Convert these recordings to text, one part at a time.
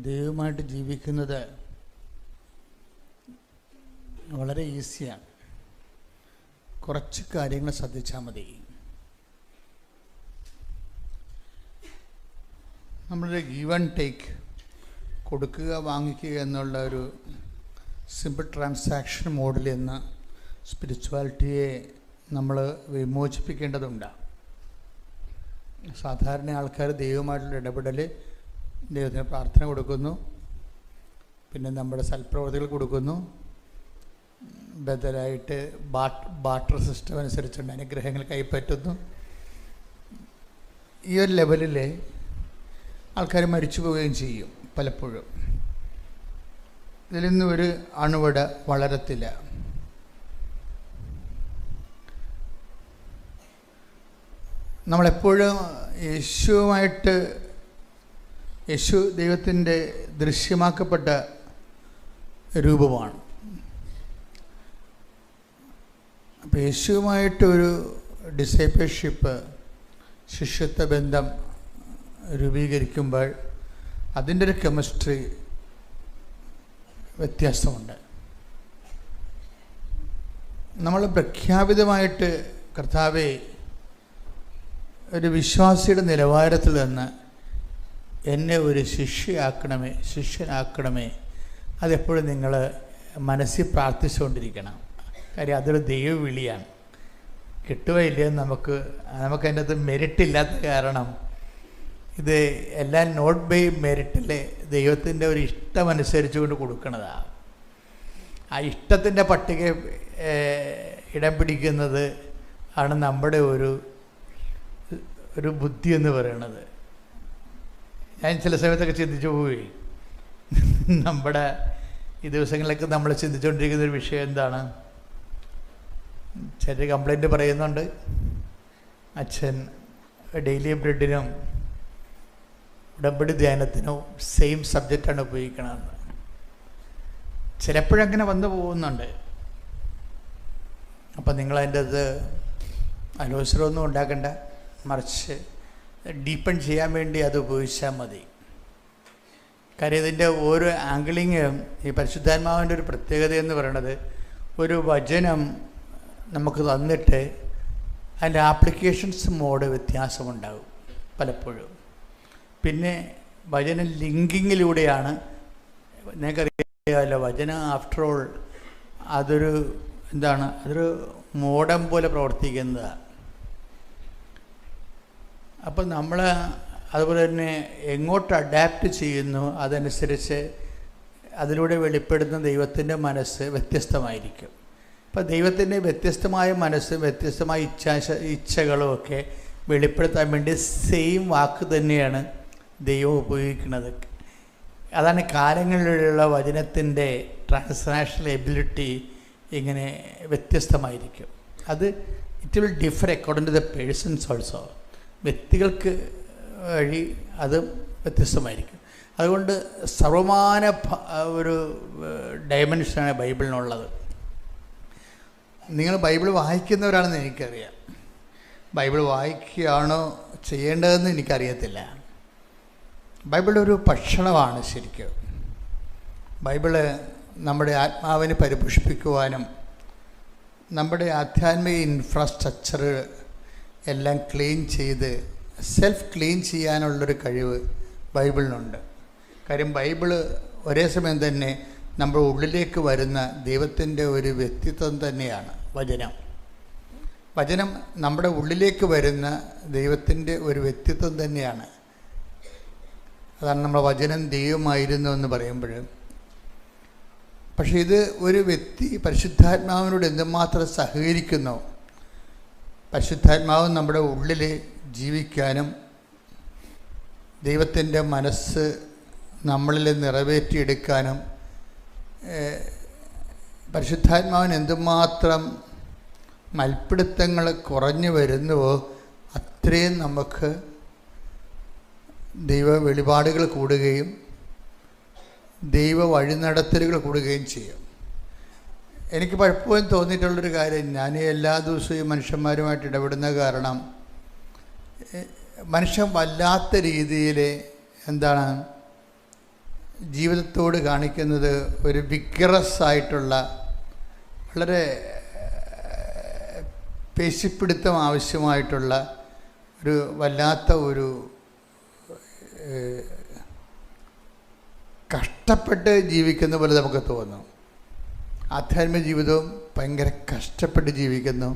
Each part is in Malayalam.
ദൈവമായിട്ട് ജീവിക്കുന്നത് വളരെ ഈസിയാണ്. കുറച്ച് കാര്യങ്ങൾ ശ്രദ്ധിച്ചാൽ മതി. നമ്മളൊരു ഗീവ് ആൻഡ് ടേക്ക്, കൊടുക്കുക വാങ്ങിക്കുക എന്നുള്ള ഒരു സിമ്പിൾ ട്രാൻസാക്ഷൻ മോഡിൽ നിന്ന് സ്പിരിച്വാലിറ്റിയെ നമ്മൾ വിമോചിപ്പിക്കേണ്ടതുണ്ട്. സാധാരണ ആൾക്കാർ ദൈവമായിട്ടുള്ള ഇടപെടൽ, ദൈവത്തിന് പ്രാർത്ഥന കൊടുക്കുന്നു, പിന്നെ നമ്മുടെ സൽപ്രവർത്തികൾ കൊടുക്കുന്നു, ബദലായിട്ട് ബാർട്ടർ സിസ്റ്റം അനുസരിച്ചുള്ള അനുഗ്രഹങ്ങൾ കൈപ്പറ്റുന്നു. ഈ ഒരു ലെവലിൽ ആൾക്കാർ മരിച്ചു പോവുകയും ചെയ്യും. പലപ്പോഴും ഇതിൽ നിന്നും ഒരു അണുവട വളരത്തില്ല. നമ്മളെപ്പോഴും യേശു ദൈവത്തിൻ്റെ ദൃശ്യമാക്കപ്പെട്ട രൂപമാണ്. അപ്പോൾ യേശുവുമായിട്ടൊരു ഡിസൈപ്പിൾഷിപ്പ്, ശിഷ്യത്വ ബന്ധം രൂപീകരിക്കുമ്പോൾ അതിൻ്റെ ഒരു കെമിസ്ട്രി വ്യത്യാസമുണ്ട്. നമ്മൾ പ്രഖ്യാപിതമായിട്ട് കർത്താവേ, ഒരു വിശ്വാസിയുടെ നിലവാരത്തിൽ നിന്ന് എന്നെ ഒരു ശിഷ്യനാക്കണമേ, അതെപ്പോഴും നിങ്ങൾ മനസ്സിൽ പ്രാർത്ഥിച്ചുകൊണ്ടിരിക്കണം. കാര്യം അതൊരു ദൈവവിളിയാണ്. കിട്ടുകയില്ലെന്ന് നമുക്കതിൻ്റെ അകത്ത് മെരിറ്റില്ലാത്ത കാരണം ഇത് എല്ലാം നോട്ട് ബൈ മെരിറ്റിലെ ദൈവത്തിൻ്റെ ഒരു ഇഷ്ടമനുസരിച്ച് കൊണ്ട് കൊടുക്കുന്നതാണ്. ആ ഇഷ്ടത്തിൻ്റെ പട്ടിക ഇടം പിടിക്കുന്നത് ആണ് നമ്മുടെ ഒരു ബുദ്ധി എന്ന് പറയുന്നത്. ഞാൻ ചില സമയത്തൊക്കെ ചിന്തിച്ചു പോയി, നമ്മുടെ ഈ ദിവസങ്ങളിലൊക്കെ നമ്മൾ ചിന്തിച്ചുകൊണ്ടിരിക്കുന്നൊരു വിഷയം എന്താണ്? ചില കംപ്ലൈൻറ്റ് പറയുന്നുണ്ട്, അച്ഛൻ ഡെയിലി ബ്രെഡിനും ഉടമ്പടി ധ്യാനത്തിനും സെയിം സബ്ജക്റ്റാണ് ഉപയോഗിക്കണമെന്ന്. ചിലപ്പോഴങ്ങനെ വന്നു പോകുന്നുണ്ട്. അപ്പം നിങ്ങളതിൻ്റെ അത് അലോസരമൊന്നും ഉണ്ടാക്കണ്ട, മറിച്ച് ഡീപ്പൺ ചെയ്യാൻ വേണ്ടി അത് ഉപയോഗിച്ചാൽ മതി. കാര്യം ഇതിൻ്റെ ഓരോ ആംഗിളിങ്ങും ഈ പരിശുദ്ധാത്മാവിൻ്റെ ഒരു പ്രത്യേകത എന്ന് പറയുന്നത്, ഒരു വചനം നമുക്ക് തന്നിട്ട് അതിൻ്റെ ആപ്ലിക്കേഷൻസ് മോഡ് വ്യത്യാസമുണ്ടാകും പലപ്പോഴും. പിന്നെ വചന ലിങ്കിങ്ങിലൂടെയാണ്, നിങ്ങൾക്കറിയാമല്ലോ, വചനം ആഫ്റ്റർ ഓൾ അതൊരു മോഡം പോലെ പ്രവർത്തിക്കുന്നതാണ്. അപ്പം നമ്മൾ അതുപോലെ തന്നെ എങ്ങോട്ട് അഡാപ്റ്റ് ചെയ്യുന്നു അതനുസരിച്ച് അതിലൂടെ വെളിപ്പെടുന്ന ദൈവത്തിൻ്റെ മനസ്സ് വ്യത്യസ്തമായിരിക്കും. അപ്പം ദൈവത്തിൻ്റെ വ്യത്യസ്തമായ മനസ്സ്, വ്യത്യസ്തമായ ഇച്ഛകളും ഒക്കെ വെളിപ്പെടുത്താൻ വേണ്ടി സെയിം വാക്ക് തന്നെയാണ് ദൈവം ഉപയോഗിക്കുന്നത്. അതാണ് കാലങ്ങളിലുള്ള വചനത്തിൻ്റെ ട്രാൻസ്ലാഷണൽ എബിലിറ്റി ഇങ്ങനെ വ്യത്യസ്തമായിരിക്കും. അത് it will differ according to the persons also. വ്യക്തികൾക്ക് വഴി അത് വ്യത്യസ്തമായിരിക്കും. അതുകൊണ്ട് സർവമാന ഒരു ഡയമെൻഷനാണ് ബൈബിളിനുള്ളത്. നിങ്ങൾ ബൈബിൾ വായിക്കുന്നവരാണെന്ന് എനിക്കറിയാം. ബൈബിൾ വായിക്കുകയാണോ ചെയ്യേണ്ടതെന്ന് എനിക്കറിയത്തില്ല. ബൈബിൾ ഒരു ഭക്ഷണമാണ് ശരിക്കും. ബൈബിള് നമ്മുടെ ആത്മാവിനെ പരിപോഷിപ്പിക്കുവാനും നമ്മുടെ ആധ്യാത്മിക ഇൻഫ്രാസ്ട്രക്ചർ എല്ലാം ക്ലീൻ ചെയ്ത് സെൽഫ് ക്ലീൻ ചെയ്യാനുള്ളൊരു കഴിവ് ബൈബിളിനുണ്ട്. കാര്യം ബൈബിള് ഒരേ സമയം തന്നെ നമ്മുടെ ഉള്ളിലേക്ക് വരുന്ന ദൈവത്തിൻ്റെ ഒരു വ്യക്തിത്വം തന്നെയാണ് വചനം നമ്മുടെ ഉള്ളിലേക്ക് വരുന്ന ദൈവത്തിൻ്റെ ഒരു വ്യക്തിത്വം തന്നെയാണ്. അതാണ് നമ്മൾ വചനം ദൈവമായിരുന്നു എന്ന് പറയുമ്പോൾ. പക്ഷേ ഇത് ഒരു വ്യക്തി പരിശുദ്ധാത്മാവിനോട് എന്തുമാത്രം സഹകരിക്കുന്നോ, പരിശുദ്ധാത്മാവ് നമ്മുടെ ഉള്ളിൽ ജീവിക്കാനും ദൈവത്തിൻ്റെ മനസ്സ് നമ്മളിൽ നിറവേറ്റിയെടുക്കാനും പരിശുദ്ധാത്മാവിന് എന്തുമാത്രം മൽപ്പിടുത്തങ്ങൾ കുറഞ്ഞു വരുന്നുവോ അത്രയും നമുക്ക് ദൈവ വെളിപാടുകൾ കൂടുകയും ദൈവ വഴിനടത്തലുകൾ കൂടുകയും ചെയ്യും. എനിക്ക് പലപ്പോഴും തോന്നിയിട്ടുള്ളൊരു കാര്യം, ഞാൻ എല്ലാ ദിവസവും മനുഷ്യന്മാരുമായിട്ട് ഇടപെടുന്ന കാരണം മനുഷ്യൻ വല്ലാത്ത രീതിയിൽ ജീവിതത്തോട് കാണിക്കുന്നത് ഒരു വിഗ്രസ് ആയിട്ടുള്ള, വളരെ പേശിപ്പിടുത്തം ആവശ്യമായിട്ടുള്ള ഒരു വല്ലാത്ത ഒരു കഷ്ടപ്പെട്ട് ജീവിക്കുന്ന പോലെ നമുക്ക് തോന്നും. ആധ്യാത്മിക ജീവിതവും ഭയങ്കര കഷ്ടപ്പെട്ട് ജീവിക്കുന്നു.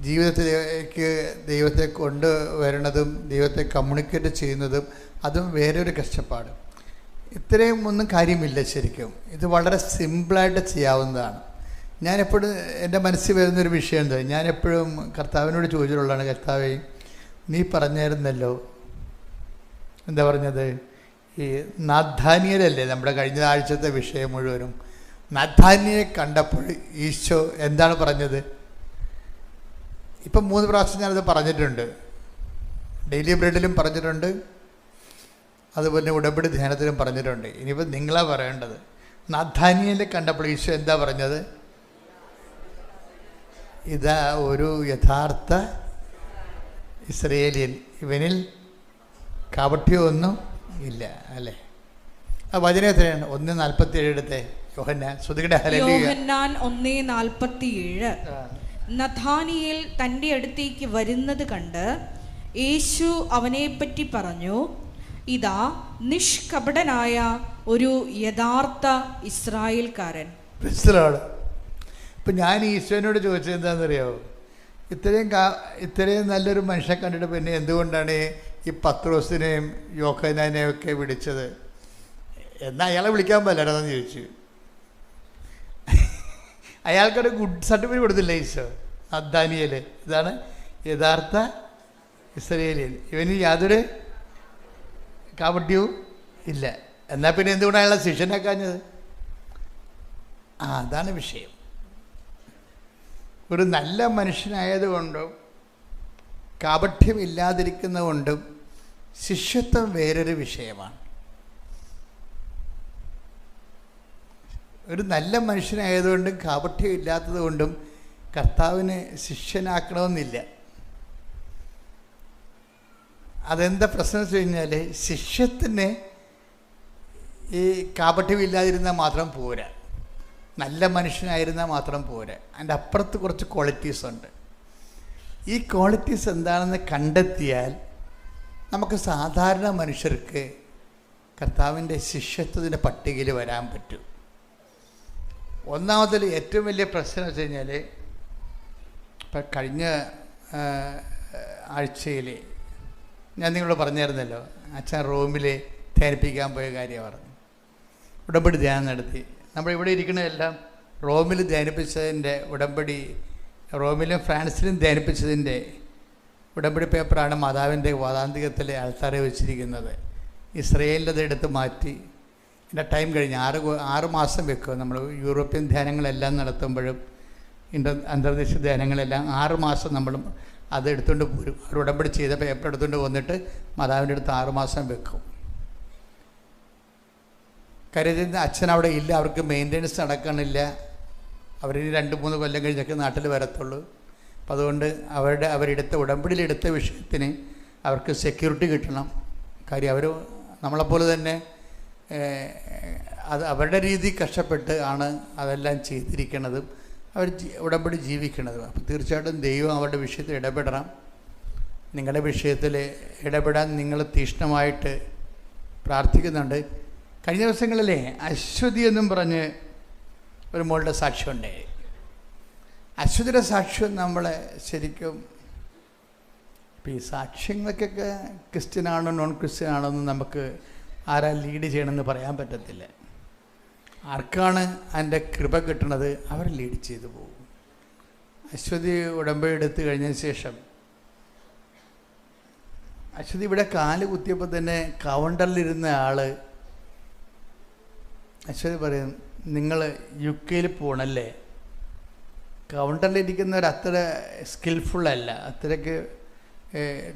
ജീവിതത്തിലേക്ക് ദൈവത്തെ കൊണ്ടുവരണതും ദൈവത്തെ കമ്മ്യൂണിക്കേറ്റ് ചെയ്യുന്നതും അതും വേറൊരു കഷ്ടപ്പാട്. ഇത്രയും ഒന്നും കാര്യമില്ല. ശരിക്കും ഇത് വളരെ സിമ്പിളായിട്ട് ചെയ്യാവുന്നതാണ്. ഞാനെപ്പോഴും എൻ്റെ മനസ്സിൽ വരുന്നൊരു വിഷയം എന്താ, ഞാനെപ്പോഴും കർത്താവിനോട് ചോദിച്ചിട്ടുള്ളതാണ്, കർത്താവേ നീ പറഞ്ഞായിരുന്നല്ലോ, എന്താ പറഞ്ഞത്, ഈ നാഥാനിയലല്ലേ നമ്മുടെ കഴിഞ്ഞ ആഴ്ചത്തെ വിഷയം മുഴുവനും. നാഥാനിയെ കണ്ടപ്പോൾ ഈശോ എന്താണ് പറഞ്ഞത്? ഇപ്പം 3 പ്രാവശ്യം ഞാനത് പറഞ്ഞിട്ടുണ്ട്. ഡെയിലി ബ്രെഡിലും പറഞ്ഞിട്ടുണ്ട്, അതുപോലെ ഉടമ്പടി ധ്യാനത്തിലും പറഞ്ഞിട്ടുണ്ട്. ഇനിയിപ്പോൾ നിങ്ങളാണ് പറയേണ്ടത്. നാഥാനിയനെ കണ്ടപ്പോൾ ഈശോ എന്താ പറഞ്ഞത്? ഇതാ ഒരു യഥാർത്ഥ ഇസ്രയേലിയൻ, ഇവനിൽ കാപട്യമൊന്നും ഇല്ല, അല്ലേ? ആ വചനം എത്രയാണ്? 1:47 എടുത്തേ. യോഹന്നാൻ 1:47. നഥാനിയേൽ തൻ്റെ അടുത്തേക്ക് വരുന്നത് കണ്ട് യേശു അവനെപ്പറ്റി പറഞ്ഞു, ഇതാ നിഷ്കപടനായ ഒരു യഥാർത്ഥ ഇസ്രായേൽക്കാരൻ. ഇപ്പം ഞാൻ ഈശോനോട് ചോദിച്ചത് എന്താണെന്നറിയാമോ? ഇത്രയും നല്ലൊരു മനുഷ്യനെ കണ്ടിട്ട് പിന്നെ എന്തുകൊണ്ടാണ് ഈ പത്രോസിനെയും യോഹന്നാനെയും ഒക്കെ വിളിച്ചത്? എന്നാൽ അയാളെ വിളിക്കാൻ പറ്റില്ലെന്ന് ചോദിച്ചു. അയാൾക്കൊരു ഗുഡ് സർട്ടിഫിക്കറ്റ് കൊടുത്തില്ല ഈശോ. നഥാനിയേൽ ഇതാണ് യഥാർത്ഥ ഇസ്രായേലിയൻ, ഇവന് യാതൊരു കാപട്യവും ഇല്ല. എന്നാൽ പിന്നെ എന്തുകൊണ്ടാണ് അയാളെ ശിഷ്യനാക്കാഞ്ഞത്? അതാണ് വിഷയം. ഒരു നല്ല മനുഷ്യനായതുകൊണ്ടും കാപട്യമില്ലാതിരിക്കുന്നതുകൊണ്ടും ശിഷ്യത്വം വേറൊരു വിഷയമാണ്. ഒരു നല്ല മനുഷ്യനായതുകൊണ്ടും കാപട്യം ഇല്ലാത്തത് കൊണ്ടും കർത്താവിനെ ശിഷ്യനാക്കണമെന്നില്ല. അതെന്താ പ്രശ്നം വെച്ച് കഴിഞ്ഞാൽ, ശിഷ്യത്തിന് ഈ കാപട്യമില്ലാതിരുന്നാൽ മാത്രം പോരാ, നല്ല മനുഷ്യനായിരുന്നാൽ മാത്രം പോരാ. അതിൻ്റെ അപ്പുറത്ത് കുറച്ച് ക്വാളിറ്റീസ് ഉണ്ട്. ഈ ക്വാളിറ്റീസ് എന്താണെന്ന് കണ്ടെത്തിയാൽ നമുക്ക് സാധാരണ മനുഷ്യർക്ക് കർത്താവിൻ്റെ ശിഷ്യത്വത്തിൻ്റെ പട്ടികയിൽ വരാൻ പറ്റും. ഒന്നാമതിൽ ഏറ്റവും വലിയ പ്രശ്നം വെച്ച് കഴിഞ്ഞാൽ, ഇപ്പം കഴിഞ്ഞ ആഴ്ചയിൽ ഞാൻ നിങ്ങളോട് പറഞ്ഞായിരുന്നല്ലോ, അച്ഛൻ റോമിൽ ധ്യാനിപ്പിക്കാൻ പോയ കാര്യം പറഞ്ഞു. ഉടമ്പടി ധ്യാനം നടത്തി. നമ്മളിവിടെ ഇരിക്കുന്നതെല്ലാം റോമിൽ ധ്യാനിപ്പിച്ചതിൻ്റെ ഉടമ്പടി, റോമിലും ഫ്രാൻസിലും ധ്യാനിപ്പിച്ചതിൻ്റെ ഉടമ്പടി പേപ്പറാണ് മാതാവിൻ്റെ വാതാന്തികത്തിലെ ആൾത്താരെ വെച്ചിരിക്കുന്നത്. ഇസ്രയേലിൻ്റെ എടുത്ത് മാറ്റി എൻ്റെ ടൈം കഴിഞ്ഞ് 6 മാസം വെക്കും. നമ്മൾ യൂറോപ്യൻ ധ്യാനങ്ങളെല്ലാം നടത്തുമ്പോഴും അന്തർദേശീയ ധ്യാനങ്ങളെല്ലാം 6 മാസം നമ്മൾ അത് എടുത്തുകൊണ്ട് പോരും. അവർ ഉടമ്പടി ചെയ്ത പേപ്പർ എടുത്തുകൊണ്ട് വന്നിട്ട് മാതാവിൻ്റെ അടുത്ത് 6 മാസം വെക്കും. കാര്യം അച്ഛൻ അവിടെ ഇല്ല, അവർക്ക് മെയിൻ്റെനൻസ് നടക്കണില്ല. അവരിനി 2-3 കൊല്ലം കഴിഞ്ഞൊക്കെ നാട്ടിൽ വരത്തുള്ളൂ. അപ്പം അതുകൊണ്ട് അവരെടുത്ത ഉടമ്പടിയിലെടുത്ത വിഷയത്തിന് അവർക്ക് സെക്യൂരിറ്റി കിട്ടണം. കാര്യം അവർ നമ്മളെപ്പോലെ തന്നെ അത് അവരുടെ രീതി കഷ്ടപ്പെട്ട് ആണ് അതെല്ലാം ചെയ്തിരിക്കുന്നതും അവർ ഉടമ്പടി ജീവിക്കുന്നതും. അപ്പോൾ തീർച്ചയായിട്ടും ദൈവം അവരുടെ വിഷയത്തിൽ ഇടപെടണം. നിങ്ങളുടെ വിഷയത്തിൽ ഇടപെടാൻ നിങ്ങൾ തീക്ഷ്ണമായിട്ട് പ്രാർത്ഥിക്കുന്നുണ്ട്. കഴിഞ്ഞ ദിവസങ്ങളിലെ അശ്വതി എന്നും പറഞ്ഞ് ഒരു മോളുടെ സാക്ഷ്യമുണ്ട്. അശ്വതിയുടെ സാക്ഷ്യം നമ്മളെ ശരിക്കും, ഇപ്പം ഈ സാക്ഷ്യങ്ങൾക്കൊക്കെ ക്രിസ്ത്യനാണോ നോൺ ക്രിസ്ത്യനാണോ എന്ന് നമുക്ക് ആരാ ലീഡ് ചെയ്യണമെന്ന് പറയാൻ പറ്റത്തില്ല. ആർക്കാണ് അതിൻ്റെ കൃപ കിട്ടണത് അവർ ലീഡ് ചെയ്തു പോകും. അശ്വതി ഉടമ്പടി എടുത്തു കഴിഞ്ഞതിന് ശേഷം അശ്വതി ഇവിടെ കാല് കുത്തിയപ്പോൾ തന്നെ കൗണ്ടറിലിരുന്ന ആൾ അശ്വതി പറയും, നിങ്ങൾ UK പോകണല്ലേ? കൗണ്ടറിലിരിക്കുന്നവർ അത്ര സ്കിൽഫുള്ളല്ല, അത്രയ്ക്ക്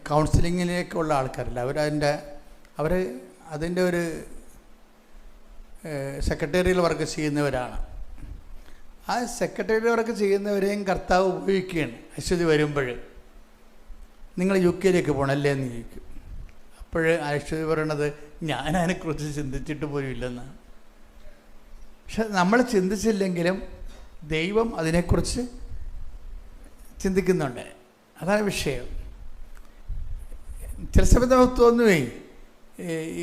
കൗൺസിലിങ്ങിലേക്കുള്ള ആൾക്കാരല്ല. അവർ അതിൻ്റെ ഒരു സെക്രട്ടേറിയൽ വർക്ക് ചെയ്യുന്നവരാണ്. ആ സെക്രട്ടേറിയൽ വർക്ക് ചെയ്യുന്നവരെയും കർത്താവ് ഉപയോഗിക്കുകയാണ്. അശ്വതി വരുമ്പോൾ നിങ്ങൾ UK പോകണല്ലേ എന്ന് ചോദിക്കും. അപ്പോൾ അശ്വതി പറയണത് ഞാനതിനെക്കുറിച്ച് ചിന്തിച്ചിട്ട് പോലും ഇല്ലെന്നാണ്. പക്ഷെ നമ്മൾ ചിന്തിച്ചില്ലെങ്കിലും ദൈവം അതിനെക്കുറിച്ച് ചിന്തിക്കുന്നുണ്ട്. അതാണ് വിഷയം. ചില സമയത്ത് നമുക്ക് തോന്നുവേ,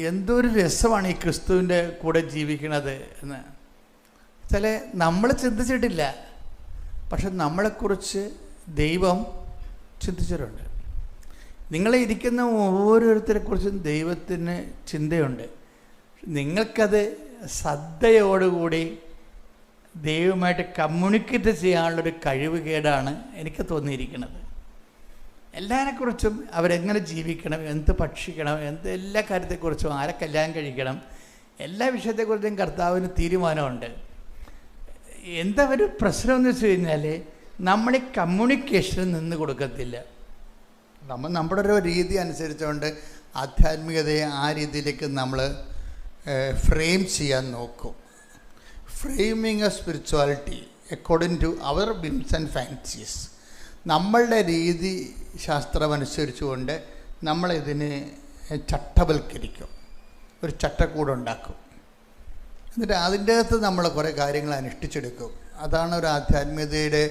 എന്തൊരു രസമാണ് ഈ ക്രിസ്തുവിൻ്റെ കൂടെ ജീവിക്കണത് എന്ന്. ചില നമ്മൾ ചിന്തിച്ചിട്ടില്ല, പക്ഷെ നമ്മളെക്കുറിച്ച് ദൈവം ചിന്തിച്ചിട്ടുണ്ട്. നിങ്ങളെ ഇരിക്കുന്ന ഓരോരുത്തരെക്കുറിച്ചും ദൈവത്തിന് ചിന്തയുണ്ട്. നിങ്ങൾക്കത് ശ്രദ്ധയോടുകൂടി ദൈവമായിട്ട് കമ്മ്യൂണിക്കേറ്റ് ചെയ്യാനുള്ളൊരു കഴിവ് കേടാണ് എനിക്ക് തോന്നിയിരിക്കുന്നത്. എല്ലാവരെക്കുറിച്ചും അവരെങ്ങനെ ജീവിക്കണം, എന്ത് ഭക്ഷിക്കണം, എല്ലാ കാര്യത്തെക്കുറിച്ചും, ആരെ കല്യാണം കഴിക്കണം, എല്ലാ വിഷയത്തെക്കുറിച്ചും കർത്താവിന് തീരുമാനമുണ്ട്. എന്താ ഒരു പ്രശ്നമെന്ന് വെച്ച് കഴിഞ്ഞാൽ നമ്മൾ ഈ കമ്മ്യൂണിക്കേഷന് നിന്ന് കൊടുക്കത്തില്ല. നമ്മുടെ ഒരു രീതി അനുസരിച്ചുകൊണ്ട് ആധ്യാത്മികതയെ ആ രീതിയിലേക്ക് നമ്മൾ ഫ്രെയിം ചെയ്യാൻ നോക്കും. Framing a spirituality according to our whims and fancies. നമ്മളുടെ രീതി ശാസ്ത്രമനുസരിച്ചുകൊണ്ട് നമ്മളിതിനെ ചട്ടവൽക്കരിക്കും, ഒരു ചട്ടക്കൂടുണ്ടാക്കും. എന്നിട്ട് അതിൻ്റെ അകത്ത് നമ്മൾ കുറേ കാര്യങ്ങൾ അനുഷ്ഠിച്ചെടുക്കും. അതാണ് ഒരു ആധ്യാത്മികതയുടെ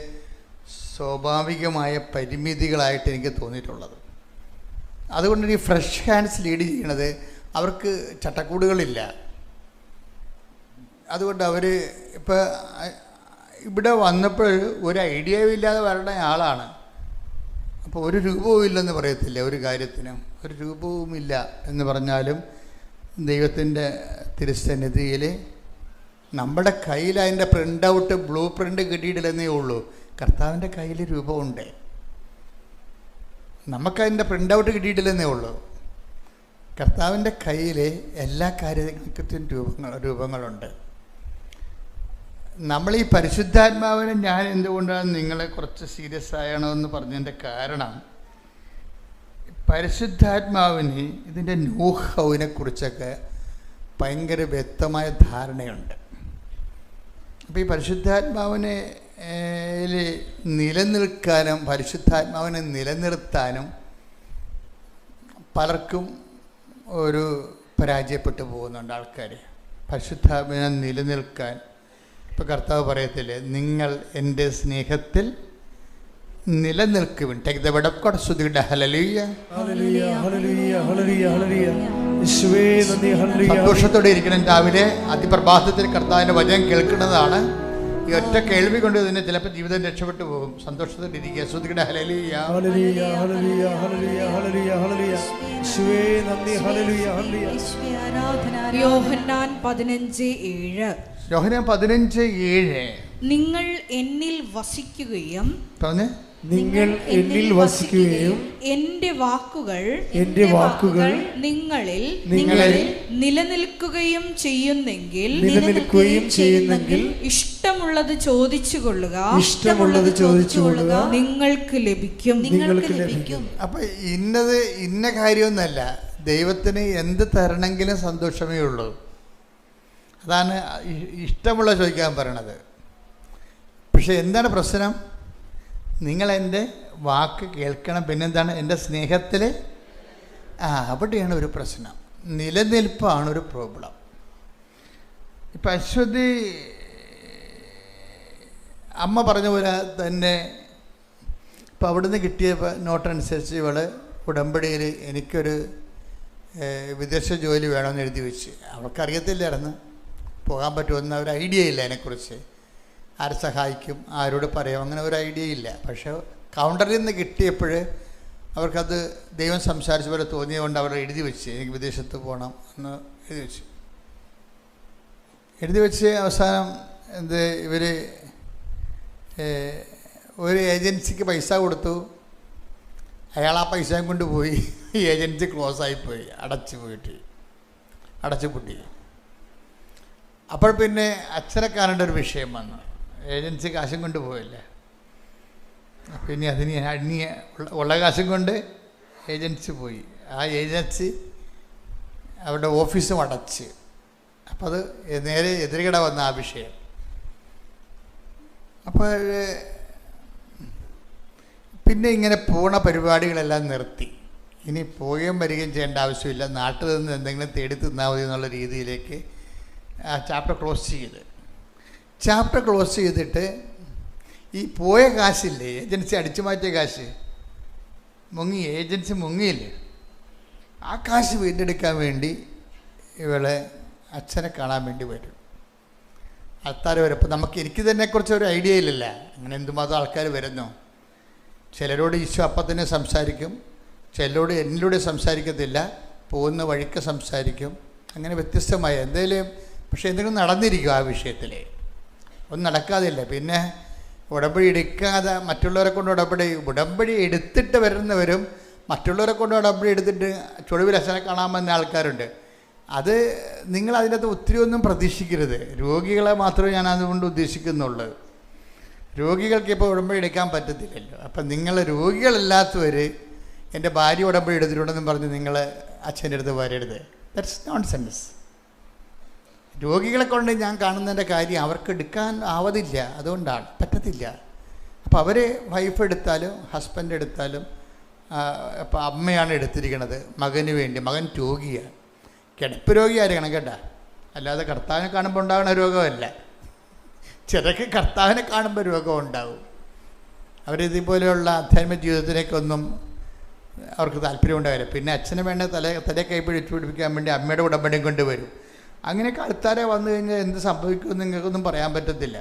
സ്വാഭാവികമായ പരിമിതികളായിട്ട് എനിക്ക് തോന്നിയിട്ടുള്ളത്. അതുകൊണ്ട് ഈ ഫ്രഷ് ഹാൻഡ്സ് ലീഡ് ചെയ്യണത് അവർക്ക് ചട്ടക്കൂടുകളില്ല. അതുകൊണ്ട് അവർ ഇപ്പോൾ ഇവിടെ വന്നപ്പോൾ ഒരു ഐഡിയയും ഇല്ലാതെ വരേണ്ട ആളാണ്. അപ്പോൾ ഒരു രൂപവും ഇല്ലെന്ന് പറയത്തില്ല, ഒരു കാര്യത്തിനും ഒരു രൂപവുമില്ല എന്ന് പറഞ്ഞാലും ദൈവത്തിൻ്റെ തിരുസന്നിധിയിൽ നമ്മുടെ കയ്യിൽ അതിൻ്റെ പ്രിൻ്റ് ഔട്ട്, ബ്ലൂ പ്രിൻ്റ് കിട്ടിയിട്ടില്ലെന്നേ ഉള്ളൂ. കർത്താവിൻ്റെ കയ്യിൽ രൂപമുണ്ട്, നമുക്കതിൻ്റെ പ്രിൻ്റ് ഔട്ട് കിട്ടിയിട്ടില്ലെന്നേ ഉള്ളൂ. കർത്താവിൻ്റെ കയ്യിൽ എല്ലാ കാര്യങ്ങൾക്കും രൂപങ്ങളുണ്ട്. നമ്മൾ ഈ പരിശുദ്ധാത്മാവിനെ ഞാൻ എന്തുകൊണ്ടാണ് നിങ്ങളെ കുറച്ച് സീരിയസ് ആയണമെന്ന് പറഞ്ഞതിൻ്റെ കാരണം, പരിശുദ്ധാത്മാവിന് ഇതിൻ്റെ നൂഹവിനെ കുറിച്ചൊക്കെ ഭയങ്കര വ്യക്തമായ ധാരണയുണ്ട്. അപ്പോൾ ഈ പരിശുദ്ധാത്മാവിനെ നിലനിൽക്കാനും പരിശുദ്ധാത്മാവിനെ നിലനിർത്താനും പലർക്കും ഒരു പരാജയപ്പെട്ടു പോകുന്നുണ്ട് ആൾക്കാർ. പരിശുദ്ധാത്മാവിനെ നിലനിൽക്കാൻ ഇപ്പോൾ കർത്താവ് പറയത്തില്ലേ, നിങ്ങൾ എൻ്റെ സ്നേഹത്തിൽ നിലനിൽക്കുവിൻ. Take the word of God. സ്തുതിക്കട്ടെ. ഹല്ലേലൂയ, ഹല്ലേലൂയ, ഹല്ലേലൂയ, ഹല്ലേലൂയ, ഹല്ലേലൂയ. യേശുവേ നന്ദി. ഹല്ലേലൂയ. സന്തോഷത്തോടെ ഇരിക്കണം. രാവിലെ അതിപ്രഭാതത്തിൽ കർത്താവിൻ്റെ വചനം കേൾക്കുന്നതാണ്. ഈ ഒറ്റ കേൾവി കൊണ്ട് തന്നെ ചിലപ്പോൾ ജീവിതം രക്ഷപ്പെട്ടു പോകും. സന്തോഷത്തോടെ ഇരിക്കുക. ശ്രുതികട. ഹല്ലേലൂയ, ഹല്ലേലൂയ, ഹല്ലേലൂയ, ഹല്ലേലൂയ, ഹല്ലേലൂയ, ഹല്ലേലൂയ. യേശുവേ നന്ദി. ഹല്ലേലൂയ, ഹല്ലേലൂയ. യോഹന്നാൻ 15:7. യോഹന്നാൻ 15:7. നിങ്ങൾ എന്നിൽ വസിക്കുകയും പറഞ്ഞേ, നിങ്ങൾ എന്നിൽ വസിക്കുകയും എന്റെ വാക്കുകൾ നിങ്ങളിൽ നിലനിൽക്കുകയും ചെയ്യുന്നെങ്കിൽ ഇഷ്ടമുള്ളത് ചോദിച്ചുകൊള്ളുക, നിങ്ങൾക്ക് ലഭിക്കും. അപ്പൊ ഇന്ന കാര്യമൊന്നുമല്ല, ദൈവത്തിന് എന്ത് തരണമെങ്കിലും സന്തോഷമേ ഉള്ളൂ. അതാണ് ഇഷ്ടമുള്ള ചോദിക്കാൻ പറയണത്. പക്ഷെ എന്താണ് പ്രശ്നം? നിങ്ങളെൻ്റെ വാക്ക് കേൾക്കണം. പിന്നെന്താണ്? എൻ്റെ സ്നേഹത്തിൽ അവിടെയാണ് ഒരു പ്രശ്നം. നിലനിൽപ്പാണ് ഒരു പ്രോബ്ലം. ഇപ്പം അശ്വതി അമ്മ പറഞ്ഞ പോലെ തന്നെ ഇപ്പം അവിടുന്ന് കിട്ടിയ നോട്ടനുസരിച്ച് ഇവൾ ഉടമ്പടിയിൽ എനിക്കൊരു വിദേശ ജോലി വേണമെന്ന് എഴുതി വെച്ച്. അവൾക്കറിയത്തില്ലായിരുന്നു പോകാൻ പറ്റുമെന്ന ഒരു ഐഡിയ ഇല്ല അതിനെക്കുറിച്ച്. ആരെ സഹായിക്കും, ആരോട് പറയാം, അങ്ങനെ ഒരു ഐഡിയ ഇല്ല. പക്ഷേ കൗണ്ടറിൽ നിന്ന് കിട്ടിയപ്പോൾ അവർക്കത് ദൈവം സംസാരിച്ച പോലെ തോന്നിയതുകൊണ്ട് അവർ എഴുതി വെച്ച് എനിക്ക് വിദേശത്ത് പോകണം എന്ന് എഴുതി വെച്ച് അവസാനം ഇവർ ഒരു ഏജൻസിക്ക് പൈസ കൊടുത്തു. അയാൾ ആ പൈസയും കൊണ്ട് പോയി. ഈ ഏജൻസി ക്ലോസ് ആയിപ്പോയി, അടച്ചു പൂട്ടി. അപ്പോൾ പിന്നെ അച്ഛനെ കാണേണ്ട ഒരു വിഷയം വന്നു. ഏജൻസി കാശും കൊണ്ട് പോയില്ലേ, പിന്നെ അതിന് ഉള്ള കാശും കൊണ്ട് ഏജൻസി പോയി. ആ ഏജൻസി അവരുടെ ഓഫീസും അടച്ച്. അപ്പോൾ അത് നേരെ എതിരുകട വന്ന ആ വിഷയം. അപ്പോൾ പിന്നെ ഇങ്ങനെ പോണ പരിപാടികളെല്ലാം നിർത്തി. ഇനി പോവുകയും വരികയും ചെയ്യേണ്ട ആവശ്യമില്ല, നാട്ടിൽ നിന്ന് എന്തെങ്കിലും തേടി തിന്നാൽ മതി എന്നുള്ള രീതിയിലേക്ക് ആ ചാപ്റ്റർ ക്ലോസ് ചെയ്തിട്ട് ഈ പോയ കാശില്ലേ, ഏജൻസി അടിച്ചു മാറ്റിയ കാശ് ഏജൻസി മുങ്ങിയില്ലേ, ആ കാശ് വീണ്ടെടുക്കാൻ വേണ്ടി ഇവളെ അച്ഛനെ കാണാൻ വേണ്ടി വരും. ആൾക്കാർ വരും. അപ്പോൾ എനിക്ക് ഇതിനെക്കുറിച്ച് ഒരു ഐഡിയ ഇല്ലല്ല, അങ്ങനെ എന്തുമാത്രം ആൾക്കാർ വരുന്നു. ചിലരോട് ഈശോ അപ്പം തന്നെ സംസാരിക്കും, ചിലരോട് എന്നിലൂടെ സംസാരിക്കത്തില്ല, പോകുന്ന വഴിക്ക് സംസാരിക്കും, അങ്ങനെ വ്യത്യസ്തമായ എന്തെങ്കിലും. പക്ഷേ എന്തെങ്കിലും നടന്നിരിക്കും ആ വിഷയത്തിൽ, ഒന്നും നടക്കാതില്ല. പിന്നെ ഉടമ്പടി എടുക്കാതെ മറ്റുള്ളവരെ കൊണ്ട് ഉടമ്പടി എടുത്തിട്ട് വരുന്നവരും മറ്റുള്ളവരെ കൊണ്ട് ഉടമ്പടി എടുത്തിട്ട് ചൊടിവിൽ അച്ഛനെ കാണാൻ വന്ന ആൾക്കാരുണ്ട്. അത് നിങ്ങൾ അതിനകത്ത് ഒത്തിരി ഒന്നും പ്രതീക്ഷിക്കരുത്. രോഗികളെ മാത്രമേ ഞാൻ അതുകൊണ്ട് ഉദ്ദേശിക്കുന്നുള്ളൂ. രോഗികൾക്ക് ഇപ്പോൾ ഉടമ്പടി എടുക്കാൻ പറ്റത്തില്ലല്ലോ. അപ്പം നിങ്ങൾ രോഗികളല്ലാത്തവർ എൻ്റെ ഭാര്യ ഉടമ്പടി എടുത്തിട്ടുണ്ടെന്നും പറഞ്ഞ് നിങ്ങൾ അച്ഛൻ്റെ അടുത്ത് വരരുത്. That's nonsense. രോഗികളെ കൊണ്ട് ഞാൻ കാണുന്നതിൻ്റെ കാര്യം അവർക്ക് എടുക്കാൻ ആവതില്ല, അതുകൊണ്ടാണ് പറ്റത്തില്ല. അപ്പോൾ അവർ വൈഫ് എടുത്താലും ഹസ്ബൻഡ് എടുത്താലും, ഇപ്പോൾ അമ്മയാണ് എടുത്തിരിക്കുന്നത് മകന് വേണ്ടി. മകൻ രോഗിയാണ്, കിടപ്പ് രോഗിയായിരിക്കണം കേട്ടോ, അല്ലാതെ കർത്താവിനെ കാണുമ്പോൾ ഉണ്ടാകുന്ന രോഗമല്ല. ചിലർക്ക് കർത്താവിനെ കാണുമ്പോൾ രോഗം ഉണ്ടാവും. അവരിതുപോലെയുള്ള ആധ്യാത്മിക ജീവിതത്തിലേക്കൊന്നും അവർക്ക് താല്പര്യം ഉണ്ടാവില്ല. പിന്നെ അച്ഛന് വേണ്ട തലയെ കൈപ്പിടിച്ചു പിടിപ്പിക്കാൻ വേണ്ടി അമ്മയുടെ ഉടമ്പടിയും കൊണ്ടുവരും. അങ്ങനെയൊക്കെ ആൾക്കാരെ വന്നു കഴിഞ്ഞാൽ എന്ത് സംഭവിക്കുമെന്ന് നിങ്ങൾക്കൊന്നും പറയാൻ പറ്റത്തില്ല.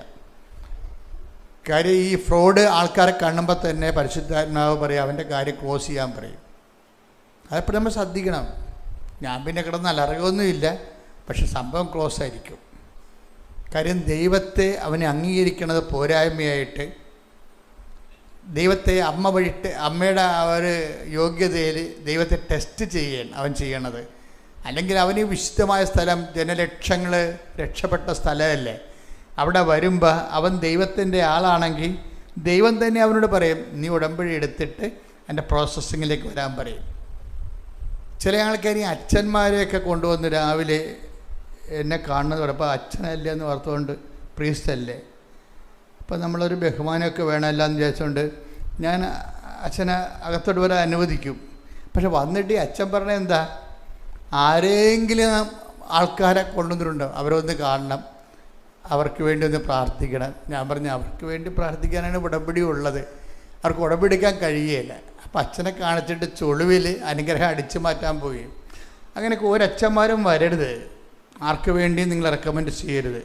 കാര്യം ഈ ഫ്രോഡ് ആൾക്കാരെ കാണുമ്പോൾ തന്നെ പരിശുദ്ധാത്മാവ് പറയും അവൻ്റെ കാര്യം ക്ലോസ് ചെയ്യാൻ പറയും. അതെപ്പോഴും നമ്മൾ ശ്രദ്ധിക്കണം. ഞാൻ പിന്നെ കിടന്ന് അലറുകയൊന്നുമില്ല, പക്ഷെ സംഭവം ക്ലോസ് ആയിരിക്കും. കാര്യം ദൈവത്തെ അവനെ അംഗീകരിക്കുന്നത് പോരായ്മയായിട്ട്, ദൈവത്തെ അമ്മ വഴിട്ട് അമ്മയുടെ ആ ഒരു യോഗ്യതയിൽ ദൈവത്തെ ടെസ്റ്റ് അവൻ ചെയ്യണത്. അല്ലെങ്കിൽ അവന് വിശുദ്ധമായ സ്ഥലം, ജനലക്ഷങ്ങൾ രക്ഷപ്പെട്ട സ്ഥലമല്ലേ, അവിടെ വരുമ്പോൾ അവൻ ദൈവത്തിൻ്റെ ആളാണെങ്കിൽ ദൈവം തന്നെ അവനോട് പറയും നീ ഉടമ്പടി എടുത്തിട്ട് എൻ്റെ പ്രോസസ്സിങ്ങിലേക്ക് വരാൻ പറയും. ചില ആൾക്കാർ ഈ അച്ഛന്മാരെയൊക്കെ കൊണ്ടുവന്ന് രാവിലെ എന്നെ കാണുന്നത് പറയുമ്പോൾ അച്ഛനല്ലേ എന്ന് ഓർത്തുകൊണ്ട് പ്രീസ്റ്റല്ലേ, അപ്പോൾ നമ്മളൊരു ബഹുമാനമൊക്കെ വേണമല്ല എന്ന് വിചാരിച്ചുകൊണ്ട് ഞാൻ അച്ഛനെ അകത്തോട്ട് വരാൻ അനുവദിക്കും. പക്ഷെ വന്നിട്ട് അച്ഛൻ പറഞ്ഞത് എന്താ, ആരെങ്കിലും ആൾക്കാരെ കൊണ്ടുവന്നിട്ടുണ്ടോ അവരൊന്ന് കാണണം, അവർക്ക് വേണ്ടി ഒന്ന് പ്രാർത്ഥിക്കണം. ഞാൻ പറഞ്ഞു അവർക്ക് വേണ്ടി പ്രാർത്ഥിക്കാനാണ് ഉടമ്പടി ഉള്ളത്, അവർക്ക് ഉടമ്പടിക്കാൻ കഴിയുകയില്ല. അപ്പം അച്ഛനെ കാണിച്ചിട്ട് ചൊളിവിൽ അനുഗ്രഹം അടിച്ചു മാറ്റാൻ പോയി. അങ്ങനെയൊക്കെ ഒരച്ഛന്മാരും വരരുത്, ആർക്ക് വേണ്ടിയും നിങ്ങൾ റെക്കമെൻഡ് ചെയ്യരുത്.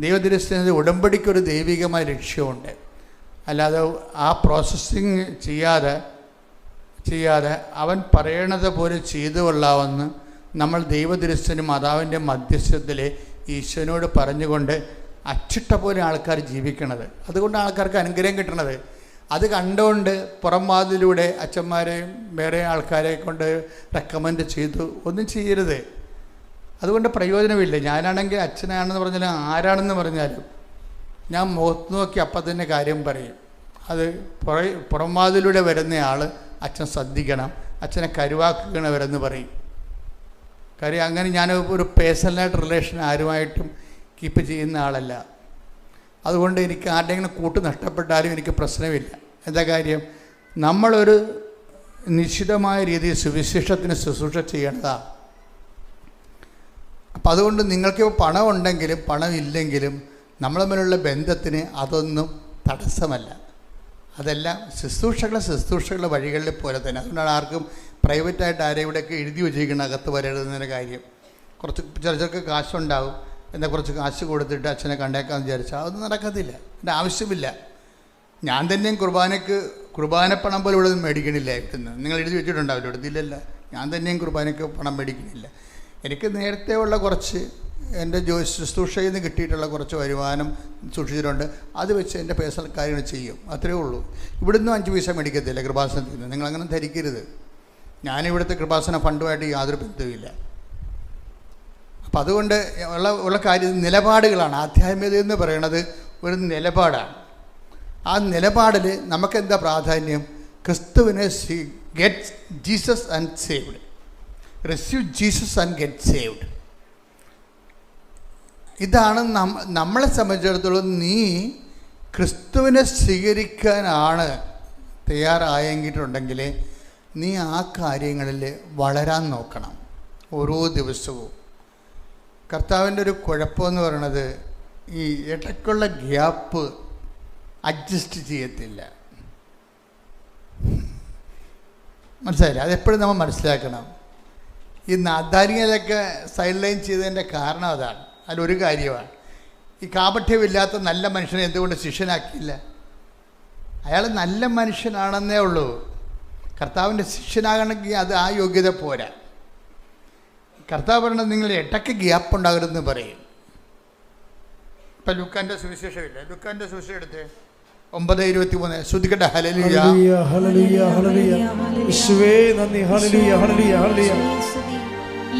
ദൈവദൃഷ്ടിയിൽ ഉടമ്പടിക്കൊരു ദൈവികമായ ലക്ഷ്യമുണ്ട്. അല്ലാതെ ആ പ്രോസസ്സിങ് ചെയ്യാതെ അവൻ പറയണത് പോലെ ചെയ്തു കൊള്ളാമെന്ന് നമ്മൾ ദൈവദൃശ്യനും മാതാവിൻ്റെ മധ്യസ്ഥത്തിൽ ഈശ്വരനോട് പറഞ്ഞുകൊണ്ട് അച്ചിട്ട പോലെ ആൾക്കാർ ജീവിക്കണത്. അതുകൊണ്ട് ആൾക്കാർക്ക് അനുഗ്രഹം കിട്ടണത്. അത് കണ്ടുകൊണ്ട് പുറം വാതിലൂടെ അച്ഛന്മാരെയും വേറെ ആൾക്കാരെ കൊണ്ട് റെക്കമെൻഡ് ചെയ്തു ഒന്നും ചെയ്യരുത്. അതുകൊണ്ട് പ്രയോജനമില്ല. ഞാനാണെങ്കിൽ അച്ഛനാണെന്ന് പറഞ്ഞാലും ആരാണെന്ന് പറഞ്ഞാലും ഞാൻ മുഖത്ത് നോക്കി അപ്പം തന്നെ കാര്യം പറയും. അത് പുറം വാതിലൂടെ വരുന്നയാൾ അച്ഛൻ ശ്രദ്ധിക്കണം, അച്ഛനെ കരുവാക്കണവരെന്ന് പറയും. കാര്യം അങ്ങനെ ഞാൻ ഒരു പേഴ്സണലായിട്ട് റിലേഷൻ ആരുമായിട്ടും കീപ്പ് ചെയ്യുന്ന ആളല്ല. അതുകൊണ്ട് എനിക്ക് ആരുടെയെങ്കിലും കൂട്ട് നഷ്ടപ്പെട്ടാലും എനിക്ക് പ്രശ്നമില്ല. എന്താ കാര്യം, നമ്മളൊരു നിശ്ചിതമായ രീതിയിൽ സുവിശേഷത്തിന് ശുശ്രൂഷ ചെയ്യേണ്ടതാണ്. അപ്പം അതുകൊണ്ട് നിങ്ങൾക്ക് പണം ഉണ്ടെങ്കിലും പണം ഇല്ലെങ്കിലും നമ്മൾ തമ്മിലുള്ള ബന്ധത്തിന് അതൊന്നും തടസ്സമല്ല. അതെല്ലാം ശുശ്രൂഷകളുടെ വഴികളിൽ പോലെ തന്നെ. അതുകൊണ്ടാണ് ആർക്കും പ്രൈവറ്റായിട്ട് ആരെയും ഇവിടെയൊക്കെ എഴുതി വച്ചിരിക്കണം അകത്ത് വരരുതെന്നൊരു കാര്യം. കുറച്ച് ചിലർക്ക് കാശുണ്ടാവും, എന്നാൽ കുറച്ച് കാശ് കൊടുത്തിട്ട് അച്ഛനെ കണ്ടേക്കാമെന്ന് വിചാരിച്ചാൽ അതൊന്നും നടക്കത്തില്ല. എൻ്റെ ആവശ്യമില്ല. ഞാൻ തന്നെയും കുർബാന പണം പോലും ഇവിടെ നിന്ന് മേടിക്കണില്ല. ഇവിടുന്ന് നിങ്ങൾ എഴുതി വെച്ചിട്ടുണ്ടാവില്ല, എടുത്തില്ലല്ല. ഞാൻ തന്നെയും കുർബാനയ്ക്ക് പണം മേടിക്കണില്ല. എനിക്ക് നേരത്തെ ഉള്ള കുറച്ച് എൻ്റെ ശുശ്രൂഷയിൽ നിന്ന് കിട്ടിയിട്ടുള്ള കുറച്ച് വരുമാനം സൂക്ഷിച്ചിട്ടുണ്ട്. അത് വെച്ച് എൻ്റെ പേഴ്സണൽ കാര്യങ്ങൾ ചെയ്യും, അത്രയേ ഉള്ളൂ. ഇവിടുന്ന് 5 പൈസ മേടിക്കത്തില്ല കൃപാസനത്തിൽ നിന്ന്. നിങ്ങളങ്ങനെ ധരിക്കരുത്. ഞാനിവിടുത്തെ കൃപാസന ഫണ്ടുമായിട്ട് യാതൊരു ബന്ധവുമില്ല. അപ്പം അതുകൊണ്ട് ഉള്ള കാര്യം നിലപാടുകളാണ്. ആധ്യാത്മികത എന്ന് പറയുന്നത് ഒരു നിലപാടാണ്. ആ നിലപാടിൽ നമുക്കെന്താ പ്രാധാന്യം? ക്രിസ്തുവിനെ get Jesus and saved. Receive Jesus and get saved. ഇതാണ് നമ്മളെ സംബന്ധിച്ചിടത്തോളം. നീ ക്രിസ്തുവിനെ സ്വീകരിക്കാനാണ് തയ്യാറായെങ്കിട്ടുണ്ടെങ്കിൽ നീ ആ കാര്യങ്ങളിൽ വളരാൻ നോക്കണം ഓരോ ദിവസവും. കർത്താവിൻ്റെ ഒരു കുഴപ്പമെന്ന് പറയണത് ഈ ഇടയ്ക്കുള്ള ഗ്യാപ്പ് അഡ്ജസ്റ്റ് ചെയ്യത്തില്ല. മനസ്സിലായില്ല? അതെപ്പോഴും നമ്മൾ മനസ്സിലാക്കണം. ഈ നാദാനിയലൊക്കെ സൈഡ് ലൈൻ ചെയ്തതിൻ്റെ കാരണം അതാണ്. അതിലൊരു കാര്യമാണ്, ഈ കാപഠ്യമില്ലാത്ത നല്ല മനുഷ്യനെ എന്തുകൊണ്ട് ശിഷ്യനാക്കിയില്ല? അയാൾ നല്ല മനുഷ്യനാണെന്നേ ഉള്ളൂ. കർത്താവിൻ്റെ ശിഷ്യനാകണമെങ്കിൽ അത് ആ യോഗ്യത പോരാ. കർത്താവ് പറഞ്ഞത് നിങ്ങൾ ഇടയ്ക്ക് ഗ്യാപ്പ് ഉണ്ടാകരുതെന്ന് പറയും. ഇപ്പം ലുക്കാൻ്റെ സുവിശേഷമില്ല, ലുക്കാൻ്റെ സുവിശേഷം എടുത്ത് 9:23 ശ്രദ്ധിക്കട്ടെ. ഹല്ലേലൂയ ഹല്ലേലൂയ ഹല്ലേലൂയ യേശുവേ നന്ദി. ഹല്ലേലൂയ ഹല്ലേലൂയ ഹല്ലേലൂയ.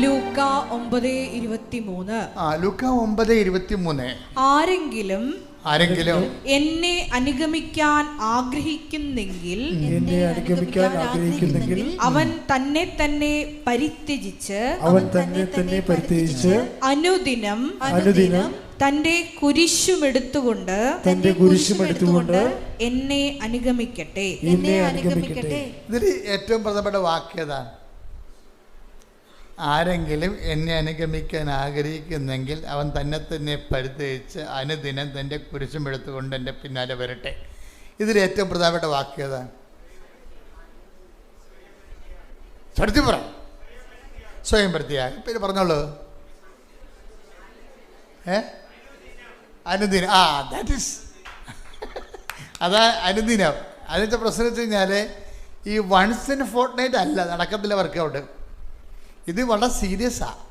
ലൂക്ക 9:23. ലൂക്ക 9:23. ആരെങ്കിലും എന്നെ അനുഗമിക്കാൻ ആഗ്രഹിക്കുന്നെങ്കിൽ അവൻ തന്നെ തന്നെ പരിത്യജിച്ച് അനുദിനം തന്റെ കുരിശുമെടുത്തുകൊണ്ട് എന്നെ അനുഗമിക്കട്ടെ. ഇതിൽ ഏറ്റവും പ്രധാനപ്പെട്ട വാക്യതാണ്. ആരെങ്കിലും എന്നെ അനുഗമിക്കാൻ ആഗ്രഹിക്കുന്നെങ്കിൽ അവൻ തന്നെ തന്നെ പരിത്യജിച്ച് അനുദിനം തൻ്റെ കുരിശും എടുത്തുകൊണ്ട് എൻ്റെ പിന്നാലെ വരട്ടെ. ഇതിൽ ഏറ്റവും പ്രധാനപ്പെട്ട വാക്യതാണ്. സത്യം പറ, സ്വയം വൃത്തിയാകും. പിന്നെ പറഞ്ഞോളൂ, അനുദിനം. ദാറ്റ് ഈസ് അതാ അനുദിനം. അതിൻ്റെ പ്രശ്നം വെച്ച് കഴിഞ്ഞാൽ ഈ വൺസ് ഇൻ ഫോർട്ട്നൈറ്റ് അല്ല, നടക്കത്തില്ല വർക്കൗട്ട്. ഇത് വളരെ സീരിയസാണ്.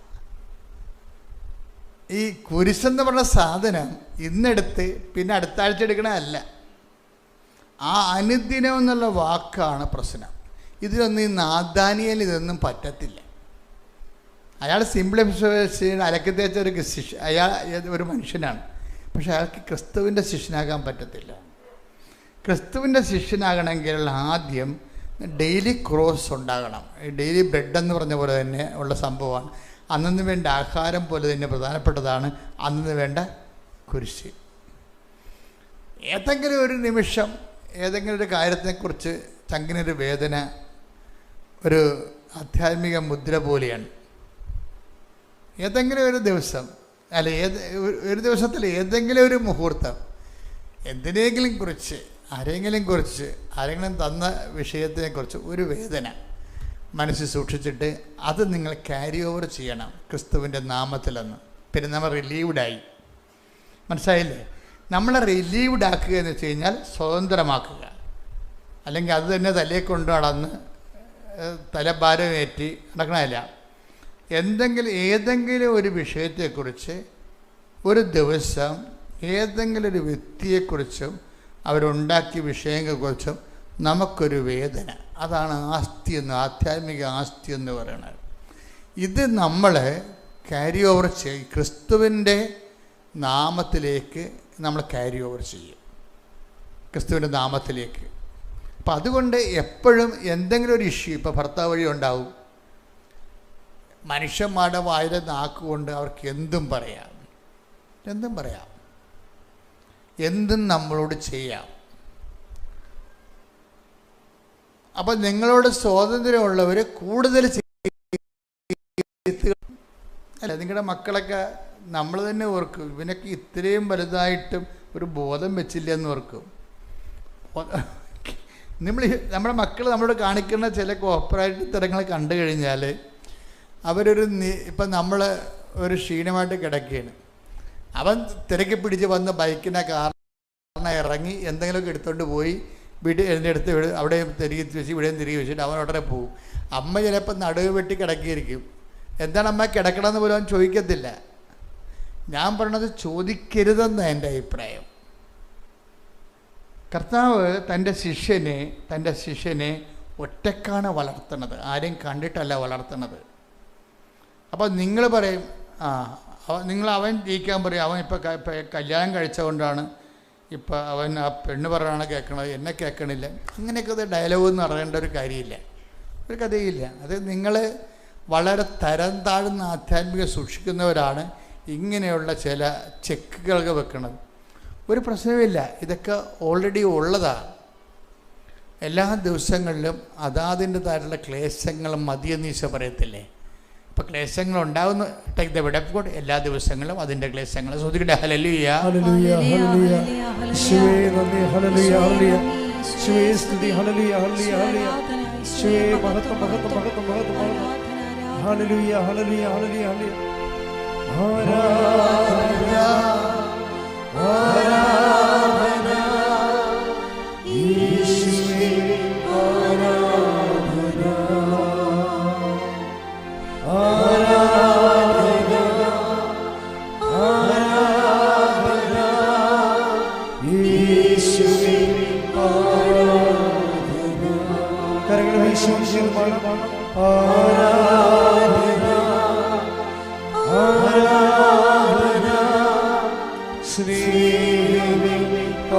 ഈ കുരിശെന്ന് പറഞ്ഞ സാധനം ഇന്നെടുത്ത് പിന്നെ അടുത്ത ആഴ്ച എടുക്കണമല്ല. ആ അനുദിനം എന്നുള്ള വാക്കാണ് പ്രശ്നം. ഇതിലൊന്നും ഈ നാദാനിയേൽ ഇതൊന്നും പറ്റത്തില്ല. അയാൾ സിംപ്ലിഫിക്കേഷൻ അലക്കി തേച്ച ഒരു അയാൾ ഒരു മനുഷ്യനാണ്. പക്ഷെ അയാൾക്ക് ക്രിസ്തുവിൻ്റെ ശിഷ്യനാകാൻ പറ്റത്തില്ല. ക്രിസ്തുവിൻ്റെ ശിഷ്യനാകണമെങ്കിൽ ആദ്യം ഡെയിലി ക്രോസ് ഉണ്ടാകണം. ഡെയിലി ബ്രെഡ് എന്ന് പറഞ്ഞ പോലെ തന്നെ ഉള്ള സംഭവമാണ്. അന്നു വേണ്ട ആഹാരം പോലെ തന്നെ പ്രധാനപ്പെട്ടതാണ് അന്നു വേണ്ട കുരിശ്. ഏതെങ്കിലും ഒരു നിമിഷം ഏതെങ്കിലും ഒരു കാര്യത്തെക്കുറിച്ച് ചങ്കിനൊരു വേദന ഒരു ആധ്യാത്മിക മുദ്ര പോലെയാണ്. ഏതെങ്കിലും ഒരു ദിവസം അല്ല ഒരു ദിവസത്തിൽ ഏതെങ്കിലും ഒരു മുഹൂർത്തം എന്തിനെങ്കിലും കുറിച്ച് ആരെങ്കിലും തന്ന വിഷയത്തിനെക്കുറിച്ച് ഒരു വേദന മനസ്സിൽ സൂക്ഷിച്ചിട്ട് അത് നിങ്ങൾ ക്യാരി ഓവർ ചെയ്യണം ക്രിസ്തുവിൻ്റെ നാമത്തിലെന്ന്. പിന്നെ നമ്മൾ റിലീവ്ഡായി. മനസ്സിലായില്ലേ? നമ്മളെ റിലീവ്ഡ് ആക്കുക എന്ന് വെച്ച് കഴിഞ്ഞാൽ സ്വതന്ത്രമാക്കുക. അല്ലെങ്കിൽ അത് തന്നെ തലയെ കൊണ്ട് നടന്ന് തലഭാരമേറ്റി നടക്കണമല്ല. ഏതെങ്കിലും ഒരു വിഷയത്തെക്കുറിച്ച് ഒരു ദിവസം ഏതെങ്കിലും ഒരു വ്യക്തിയെക്കുറിച്ചും അവരുണ്ടാക്കിയ വിഷയങ്ങളെക്കുറിച്ചും നമുക്കൊരു വേദന. അതാണ് ആസ്തി എന്ന്, ആധ്യാത്മിക ആസ്തി എന്ന് പറയുന്നത്. ഇത് നമ്മൾ ക്യാരി ഓവർ ചെയ്യും, ക്രിസ്തുവിൻ്റെ നാമത്തിലേക്ക് നമ്മൾ ക്യാരി ഓവർ ചെയ്യും, ക്രിസ്തുവിൻ്റെ നാമത്തിലേക്ക്. അപ്പം അതുകൊണ്ട് എപ്പോഴും എന്തെങ്കിലും ഒരു ഇഷ്യൂ, ഇപ്പോൾ ഭർത്താവ് വഴി ഉണ്ടാവും. മനുഷ്യന്മാരുടെ വായിലെ നാക്കുകൊണ്ട് അവർക്ക് എന്തും പറയാം, എന്തും നമ്മളോട് ചെയ്യാം. അപ്പം നിങ്ങളോട് സ്വാതന്ത്ര്യമുള്ളവർ കൂടുതൽ അല്ല, നിങ്ങളുടെ മക്കളൊക്കെ നമ്മൾ തന്നെ ഓർക്കും, ഇവനൊക്കെ ഇത്രയും വലുതായിട്ടും ഒരു ബോധം വെച്ചില്ല എന്ന് ഓർക്കും. നമ്മുടെ മക്കൾ നമ്മളോട് കാണിക്കുന്ന ചില കോപ്പറേറ്റ് തരങ്ങൾ കണ്ടു കഴിഞ്ഞാൽ ഇപ്പം നമ്മൾ ഒരു ക്ഷീണമായിട്ട് കിടക്കുകയാണ്, അവൻ തിരക്കി പിടിച്ച് വന്ന് ബൈക്കിനെ കാറിനെ ഇറങ്ങി എന്തെങ്കിലുമൊക്കെ എടുത്തുകൊണ്ട് പോയി എൻ്റെ അടുത്ത് അവിടെയും തിരികെ വെച്ച് ഇവിടെയും തിരികെ വെച്ചിട്ട് അവൻ ഉടനെ പോകും. അമ്മ ചിലപ്പോൾ നടുവ് വെട്ടി കിടക്കിയിരിക്കും. എന്താണ് അമ്മ കിടക്കണമെന്ന് പോലും അവൻ ചോദിക്കത്തില്ല. ഞാൻ പറയണത് ചോദിക്കരുതെന്ന് എൻ്റെ അഭിപ്രായം. കർത്താവ് തൻ്റെ ശിഷ്യനെ ഒറ്റക്കാണ് വളർത്തുന്നത്, ആരെയും കണ്ടിട്ടല്ല വളർത്തുന്നത്. അപ്പോൾ നിങ്ങൾ പറയും അവൻ ജയിക്കാൻ പറയും, അവൻ ഇപ്പോൾ കല്യാണം കഴിച്ചുകൊണ്ടാണ് ഇപ്പോൾ അവൻ ആ പെണ്ണ് പറയാണ് കേൾക്കണത്, എന്നെ കേൾക്കണില്ല. അങ്ങനെയൊക്കെ അത് ഡയലോഗ് എന്ന് പറയേണ്ട ഒരു കാര്യമില്ല, ഒരു കഥയില്ല. അത് നിങ്ങൾ വളരെ തരം താഴ്ന്ന ആധ്യാത്മിക സൂക്ഷിക്കുന്നവരാണ് ഇങ്ങനെയുള്ള ചില ചെക്കുകളൊക്കെ വെക്കുന്നത്. ഒരു പ്രശ്നമില്ല, ഇതൊക്കെ ഓൾറെഡി ഉള്ളതാണ്. എല്ലാ ദിവസങ്ങളിലും അതാതിൻ്റെതായിട്ടുള്ള ക്ലേശങ്ങൾ മതിയെന്ന് ഈശോ പറയത്തില്ലേ? അപ്പോൾ ക്ലേശങ്ങൾ ഉണ്ടാകുന്ന ടേക്ക് ദ വിഡ് ഓഫ് ഗോഡ്. എല്ലാ ദിവസങ്ങളും അതിൻ്റെ ക്ലേശങ്ങൾ ശ്രദ്ധിക്കട്ടെ. ഹല്ലേലൂയ, ഹല്ലേലൂയ, ഹല്ലേലൂയ. യേശുവേ നന്ദി, ഹല്ലേലൂയ, ഹല്ലേലൂയ. യേശുവേ സ്തുതി, ഹല്ലേലൂയ, ഹല്ലേലൂയ, ഹല്ലേലൂയ. യേശുവേ മഹത്വം, മഹത്വം, മഹത്വം, മഹത്വം, മഹത്വം. ഹല്ലേലൂയ, ഹല്ലേലൂയ, ഹല്ലേലൂയ, ഹല്ലേലൂയ. ആരാധന, ആരാധന യേശുവേ, ആരാധന, ആരാധന, ആരാധന യേശുവേ, ആരാധന. കരങ്ങൾ വീശി പാടാം. ആരാധന, ആരാധന ശ്രീവേ,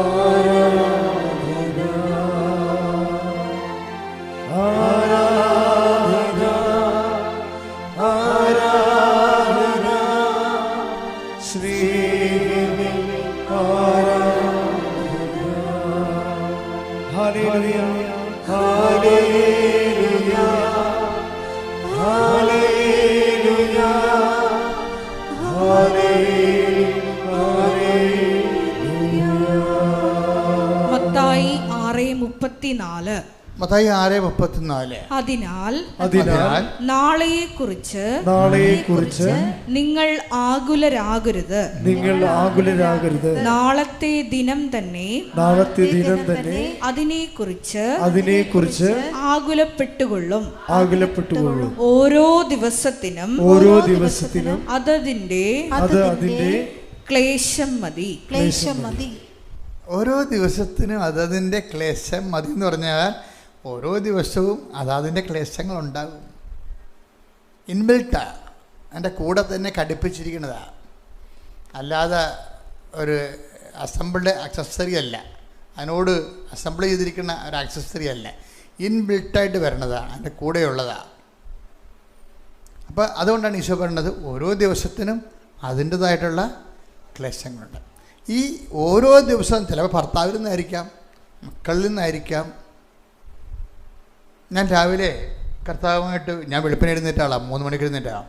ആരാധന, ആരാധന, ആരാധന ശ്രീവേ, ആരാധന. ഹല്ലേലൂയ, ഹല്ലേലൂയ, ഹല്ലേലൂയ, മത്തായി 6:34. മത്തായി 6:34. അതിനാൽ നാളെയെക്കുറിച്ച് നിങ്ങൾ ആകുലരാകരുത്. നാളത്തെ ദിനം തന്നെ അതിനെക്കുറിച്ച് ആകുലപ്പെട്ടുകൊള്ളും. ഓരോ ദിവസത്തിനും അതതിന്റെ ക്ലേശം മതി. ഓരോ ദിവസത്തിനും അതതിൻ്റെ ക്ലേശം മതി എന്ന് പറഞ്ഞാൽ ഓരോ ദിവസവും അതതിൻ്റെ ക്ലേശങ്ങൾ ഉണ്ടാകും. ഇൻബിൽട്ടാണ്, അതിൻ്റെ കൂടെ തന്നെ ഘടിപ്പിച്ചിരിക്കുന്നതാണ്. അല്ലാതെ ഒരു അസംബിൾഡ് ആക്സസറി അല്ല, അതിനോട് അസംബിൾ ചെയ്തിരിക്കുന്ന ഒരു ആക്സസറി അല്ല, ഇൻബിൽട്ടായിട്ട് വരണതാണ്, അതിൻ്റെ കൂടെയുള്ളതാണ്. അപ്പോൾ അതുകൊണ്ടാണ് ഈശോ പറയുന്നത് ഓരോ ദിവസത്തിനും അതിൻ്റേതായിട്ടുള്ള ക്ലേശങ്ങളുണ്ട്. ഈ ഓരോ ദിവസവും ചിലപ്പോൾ ഭർത്താവിൽ നിന്നായിരിക്കാം, മക്കളിൽ നിന്നായിരിക്കാം. ഞാൻ രാവിലെ കർത്താവുമായിട്ട് ഞാൻ വെളുപ്പിന് എഴുന്നേറ്റ ആളാണ്, 3 മണിക്ക് എഴുന്നേറ്റാണ്.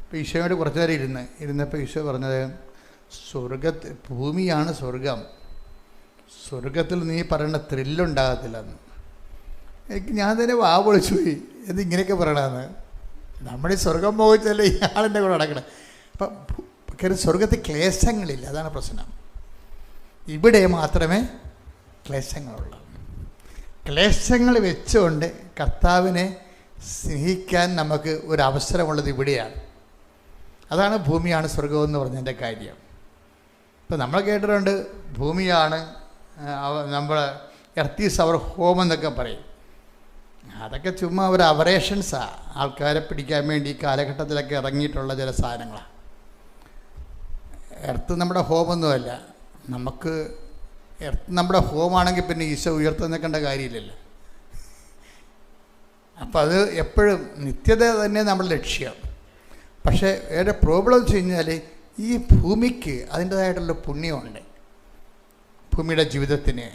അപ്പോൾ ഈശോയോട് കുറച്ച് നേരം ഇരുന്നപ്പോൾ ഈശോ പറഞ്ഞത്, ഭൂമിയാണ് സ്വർഗം, സ്വർഗത്തിൽ നീ പറയുന്ന ത്രില്ലുണ്ടാകത്തില്ലെന്ന്. ഞാൻ തന്നെ വാ പൊളിച്ചു പോയി, ഇത് ഇങ്ങനെയൊക്കെ പറയണമെന്ന്. നമ്മുടെ ഈ സ്വർഗം മോഹിച്ചല്ലേ ഇയാളെൻ്റെ കൂടെ നടക്കണം. അപ്പം സ്വർഗത്തിൽ ക്ലേശങ്ങളില്ല, അതാണ് പ്രശ്നം. ഇവിടെ മാത്രമേ ക്ലേശങ്ങളുള്ളൂ. ക്ലേശങ്ങൾ വെച്ചുകൊണ്ട് കർത്താവിനെ സ്നേഹിക്കാൻ നമുക്ക് ഒരു അവസരമുള്ളത് ഇവിടെയാണ്. അതാണ് ഭൂമിയാണ് സ്വർഗമെന്ന് പറഞ്ഞതിൻ്റെ കാര്യം. ഇപ്പം നമ്മൾ കേട്ടിട്ടുണ്ട് ഭൂമിയാണ് നമ്മൾ എർത്ത് ഈസ് അവർ ഹോം എന്നൊക്കെ പറയും. അതൊക്കെ ചുമ്മാ ഒരു അവറേഷൻസാണ്, ആൾക്കാരെ പിടിക്കാൻ വേണ്ടി ഈ കാലഘട്ടത്തിലൊക്കെ ഇറങ്ങിയിട്ടുള്ള ചില സാധനങ്ങളാണ്. എർത്ത് നമ്മുടെ ഹോമൊന്നുമല്ല. നമുക്ക് എർത്ത് നമ്മുടെ ഹോമാണെങ്കിൽ പിന്നെ ഈശോ ഉയർത്തുന്നേക്കേണ്ട കാര്യമില്ലല്ലോ. അപ്പം അത് എപ്പോഴും നിത്യത തന്നെ നമ്മുടെ ലക്ഷ്യം. പക്ഷേ വേറെ പ്രോബ്ലം വെച്ച് കഴിഞ്ഞാൽ ഈ ഭൂമിക്ക് അതിൻ്റേതായിട്ടുള്ള പുണ്യമുണ്ട്. ഭൂമിയുടെ ജീവിതത്തിന്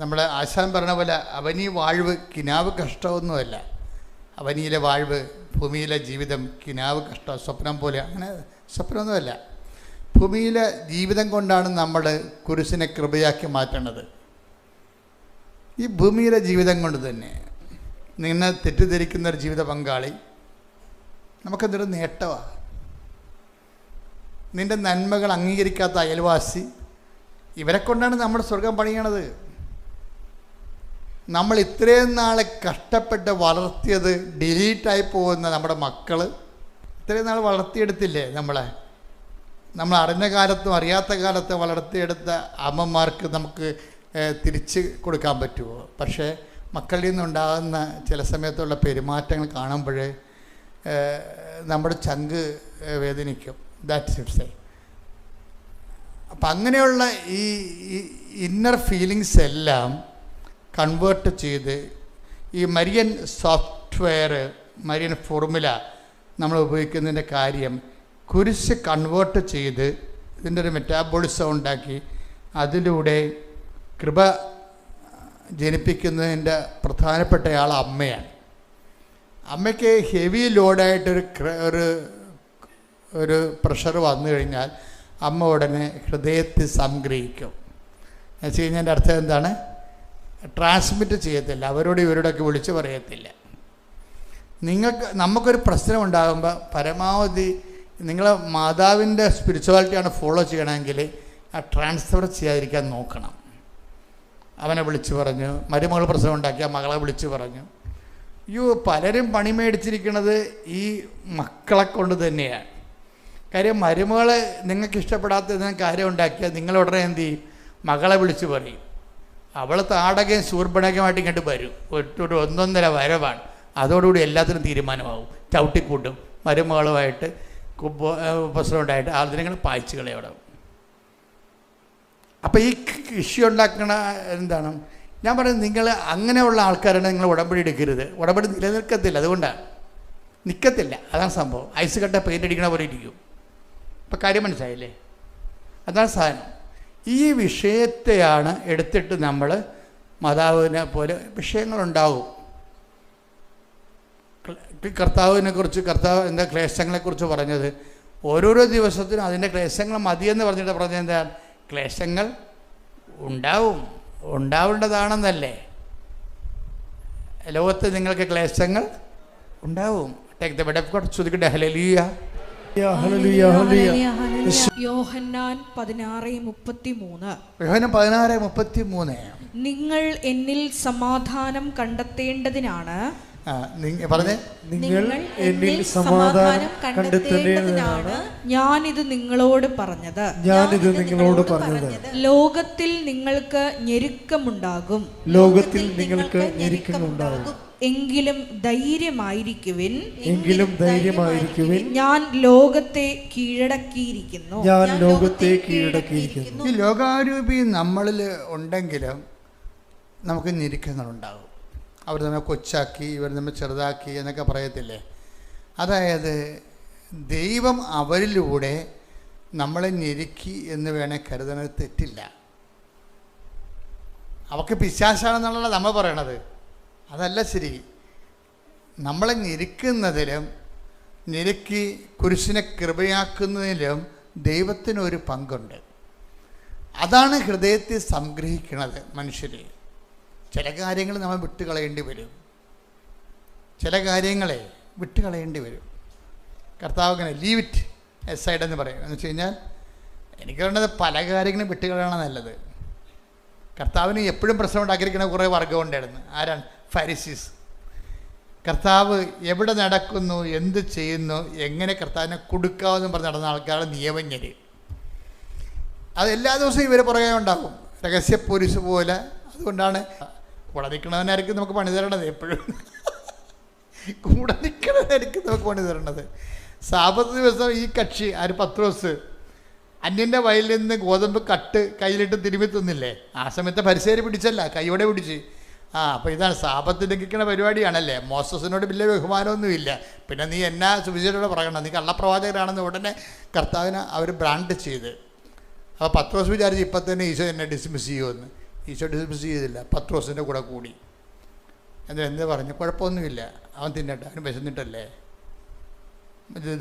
നമ്മൾ ആശാൻ പറഞ്ഞ പോലെ അവനീ വാഴ്വ് കിനാവ് കഷ്ടമൊന്നുമല്ല. അവനിയിലെ വാഴ്വ്, ഭൂമിയിലെ ജീവിതം കിനാവ് കഷ്ടം, സ്വപ്നം പോലെ, അങ്ങനെ സ്വപ്നമൊന്നുമല്ല. ഭൂമിയിലെ ജീവിതം കൊണ്ടാണ് നമ്മൾ കുരിശിനെ കൃപയാക്കി മാറ്റേണ്ടത്. ഈ ഭൂമിയിലെ ജീവിതം കൊണ്ട് തന്നെ നിന്നെ തെറ്റിദ്ധരിക്കുന്നൊരു ജീവിത പങ്കാളി നമുക്കെന്തൊരു നേട്ടമാണ്. നിൻ്റെ നന്മകൾ അംഗീകരിക്കാത്ത അയൽവാസി, ഇവരെ കൊണ്ടാണ് നമ്മൾ സ്വർഗം പണിയണത്. നമ്മൾ ഇത്രയും നാളെ കഷ്ടപ്പെട്ട് വളർത്തിയത് ഡിലീറ്റായി പോകുന്ന നമ്മുടെ മക്കൾ, ഇത്രയും നാൾ വളർത്തിയെടുത്തില്ലേ നമ്മൾ അറിഞ്ഞ കാലത്തും അറിയാത്ത കാലത്തും വളർത്തിയെടുത്ത അമ്മമാർക്ക് നമുക്ക് തിരിച്ച് കൊടുക്കാൻ പറ്റുമോ? പക്ഷേ മക്കളിൽ നിന്നുണ്ടാകുന്ന ചില സമയത്തുള്ള പെരുമാറ്റങ്ങൾ കാണുമ്പോൾ നമ്മുടെ ചങ്ക് വേദനിക്കും. That's it's a. അപ്പം അങ്ങനെയുള്ള ഈ ഇന്നർ ഫീലിങ്സ് എല്ലാം കൺവേർട്ട് ചെയ്ത് ഈ മരിയൻ സോഫ്റ്റ്വെയർ, മരിയൻ ഫോർമുല നമ്മൾ ഉപയോഗിക്കുന്നതിൻ്റെ കാര്യം കുരിശ് കൺവേർട്ട് ചെയ്ത് ഇതിൻ്റെ ഒരു മെറ്റാബോളിസം ഉണ്ടാക്കി അതിലൂടെ കൃപ ജനിപ്പിക്കുന്നതിൻ്റെ പ്രധാനപ്പെട്ടയാൾ അമ്മയാണ്. അമ്മയ്ക്ക് ഹെവി ലോഡായിട്ടൊരു ഒരു പ്രഷർ വന്നു കഴിഞ്ഞാൽ അമ്മ ഉടനെ ഹൃദയത്തിൽ സംഗ്രഹിക്കും. എന്ന് വെച്ച് കഴിഞ്ഞാൽ എൻ്റെ അർത്ഥം എന്താണ്? ട്രാൻസ്മിറ്റ് ചെയ്യത്തില്ല, അവരോട് ഇവരോടൊക്കെ വിളിച്ച് പറയത്തില്ല. നമുക്കൊരു പ്രശ്നം ഉണ്ടാകുമ്പോൾ പരമാവധി നിങ്ങൾ മാതാവിൻ്റെ സ്പിരിച്വാലിറ്റിയാണ് ഫോളോ ചെയ്യണമെങ്കിൽ ആ ട്രാൻസ്ഫർ ചെയ്യാതിരിക്കാൻ നോക്കണം. അവനെ വിളിച്ച് പറഞ്ഞു, മരുമകൾ പ്രശ്നം ഉണ്ടാക്കിയ മകളെ വിളിച്ച് പറഞ്ഞു. പലരും പണി മേടിച്ചിരിക്കുന്നത് ഈ മക്കളെ കൊണ്ട് തന്നെയാണ്. കാര്യം മരുമകളെ നിങ്ങൾക്ക് ഇഷ്ടപ്പെടാത്ത കാര്യം ഉണ്ടാക്കിയാൽ നിങ്ങളുടനെ എന്ത് ചെയ്യും? മകളെ വിളിച്ച് പറയും. അവൾ താടകയും ശൂർപ്പണകമായിട്ട് ഇങ്ങോട്ട് വരും. ഒരു 1.5 വരവാണ്. അതോടുകൂടി എല്ലാത്തിനും തീരുമാനമാവും. ചവിട്ടിക്കൂട്ടും മരുമകളുമായിട്ട് പ്രശ്നം ഉണ്ടായിട്ട് ആദ്യങ്ങൾ പായിച്ച് കളയോടെ. അപ്പോൾ ഈ ഇഷ്യൂ ഉണ്ടാക്കണ എന്താണ്? ഞാൻ പറയുന്നത്, നിങ്ങൾ അങ്ങനെയുള്ള ആൾക്കാരാണ് നിങ്ങൾ ഉടമ്പടി എടുക്കരുത്. ഉടമ്പടി നിലനിൽക്കത്തില്ല, അതുകൊണ്ടാണ് നിൽക്കത്തില്ല. അതാണ് സംഭവം. ഐസ് കട്ട പെയിൻ്റ് അടിക്കണ പോലെ ഇരിക്കും. ഇപ്പം കാര്യം മനസ്സിലായില്ലേ? അതാണ് സാധനം. ഈ വിഷയത്തെയാണ് എടുത്തിട്ട് നമ്മൾ മാതാവിനെ പോലെ വിഷയങ്ങളുണ്ടാവും. കർത്താവ് എന്താ ക്ലേശങ്ങളെക്കുറിച്ച് പറഞ്ഞത്? ഓരോരോ ദിവസത്തിനും അതിൻ്റെ ക്ലേശങ്ങൾ മതിയെന്ന് പറഞ്ഞത് എന്താ? ക്ലേശങ്ങൾ ഉണ്ടാവേണ്ടതാണെന്നല്ലേ. ലോകത്ത് നിങ്ങൾക്ക് ക്ലേശങ്ങൾ ഉണ്ടാവും. ശ്രുതിക്കട്ടെ. ഹല്ലേലൂയ. യോഹന്നാൻ 16:33. യോഹന്നാൻ 16:33. നിങ്ങൾ എന്നിൽ സമാധാനം കണ്ടെത്തേണ്ടതിനാണ് നിങ്ങൾ എന്നിൽ സമാധാനം കണ്ടെത്തേണ്ടതിനാണ് ഞാനിത് നിങ്ങളോട് പറഞ്ഞത്. ലോകത്തിൽ നിങ്ങൾക്ക് ഞെരുക്കമുണ്ടാകും. എങ്കിലും ധൈര്യമായിരിക്കുവിൻ. ഞാൻ ലോകത്തെ കീഴടക്കിയിരിക്കുന്നു. ഈ ലോകാരൂപി നമ്മളിൽ ഉണ്ടെങ്കിലും നമുക്ക് ഞെരുക്കങ്ങളുണ്ടാകും. അവർ നമ്മെ കൊച്ചാക്കി, ഇവർ നമ്മെ ചെറുതാക്കി എന്നൊക്കെ പറയത്തില്ലേ? അതായത് ദൈവം അവരിലൂടെ നമ്മളെ ഞെരുക്കി എന്ന് വേണേൽ കരുതുന്നത് തെറ്റില്ല. അവർക്ക് പിശാചാണെന്നുള്ളതാണ് നമ്മൾ പറയണത്. അതല്ല ശരി. നമ്മളെ ഞെരുക്കുന്നതിലും ഞെരുക്കി കുരിശിനെ കൃപയാക്കുന്നതിലും ദൈവത്തിനൊരു പങ്കുണ്ട്. അതാണ് ഹൃദയത്തിൽ സംഗ്രഹിക്കുന്നത് മനുഷ്യർ. ചില കാര്യങ്ങൾ നമ്മൾ വിട്ടുകളയേണ്ടി വരും. കർത്താവ് അങ്ങനെ ലീവ് ഇറ്റ് എസൈഡ് എന്ന് പറയും. എന്ന് വെച്ച് കഴിഞ്ഞാൽ എനിക്ക് പറയുന്നത് പല കാര്യങ്ങളും വിട്ടുകളയണം നല്ലത്. കർത്താവിന് എപ്പോഴും പ്രശ്നം ഉണ്ടാക്കിയിരിക്കുന്ന കുറേ വർഗ്ഗം ഉണ്ടായിരുന്നു. ആരാണ്? ഫരിസീസ്. കർത്താവ് എവിടെ നടക്കുന്നു, എന്ത് ചെയ്യുന്നു, എങ്ങനെ കർത്താവിനെ കൊടുക്കാമെന്നും പറഞ്ഞ് നടന്ന ആൾക്കാരുടെ നിയമജ്ഞർ. അത് എല്ലാ ദിവസവും ഇവരെ പുറകെ ഉണ്ടാകും, രഹസ്യ പോലീസ് പോലെ. അതുകൊണ്ടാണ് കൂടെ നിൽക്കണവനായിരിക്കും നമുക്ക് പണി തരണത്. എപ്പോഴും കൂടെ നിൽക്കണവനായിരിക്കും നമുക്ക് പണി തരണത്. സാബത്ത് ദിവസം ഈ കക്ഷി പത്രോസ് അന്യൻ്റെ വയലിൽ നിന്ന് ഗോതമ്പ് കട്ട് കയ്യിലിട്ട് തിരുമ്പി തിന്നില്ലേ? ആ സമയത്ത് പരിസേരി പിടിച്ചല്ല, കൈയോടെ പിടിച്ച്. അപ്പോൾ ഇതാണ് സാബത്ത് ലംഘിക്കുന്ന പരിപാടിയാണല്ലേ. മോസസിനോട് വലിയ ബഹുമാനമൊന്നുമില്ല. പിന്നെ നീ എന്നാ സുവിശേഷത്തോടെ പറയണം, നീ കള്ളപ്രവാചകരാണെന്ന് ഉടനെ കർത്താവിനെ അവർ ബ്രാൻഡ് ചെയ്ത്. അപ്പോൾ പത്രോസ് വിചാരിച്ച് ഇപ്പം തന്നെ ഈശോ എന്നെ ഡിസ്മിസ് ചെയ്യുമെന്ന്. ഈശോ ഡിസ്മിസ് ചെയ്തില്ല, പത്രോസിൻ്റെ കൂടെ കൂടി. എന്താ പറഞ്ഞു? കുഴപ്പമൊന്നുമില്ല, അവൻ തിന്നട്ടെ, അവന് വിശന്നിട്ടല്ലേ.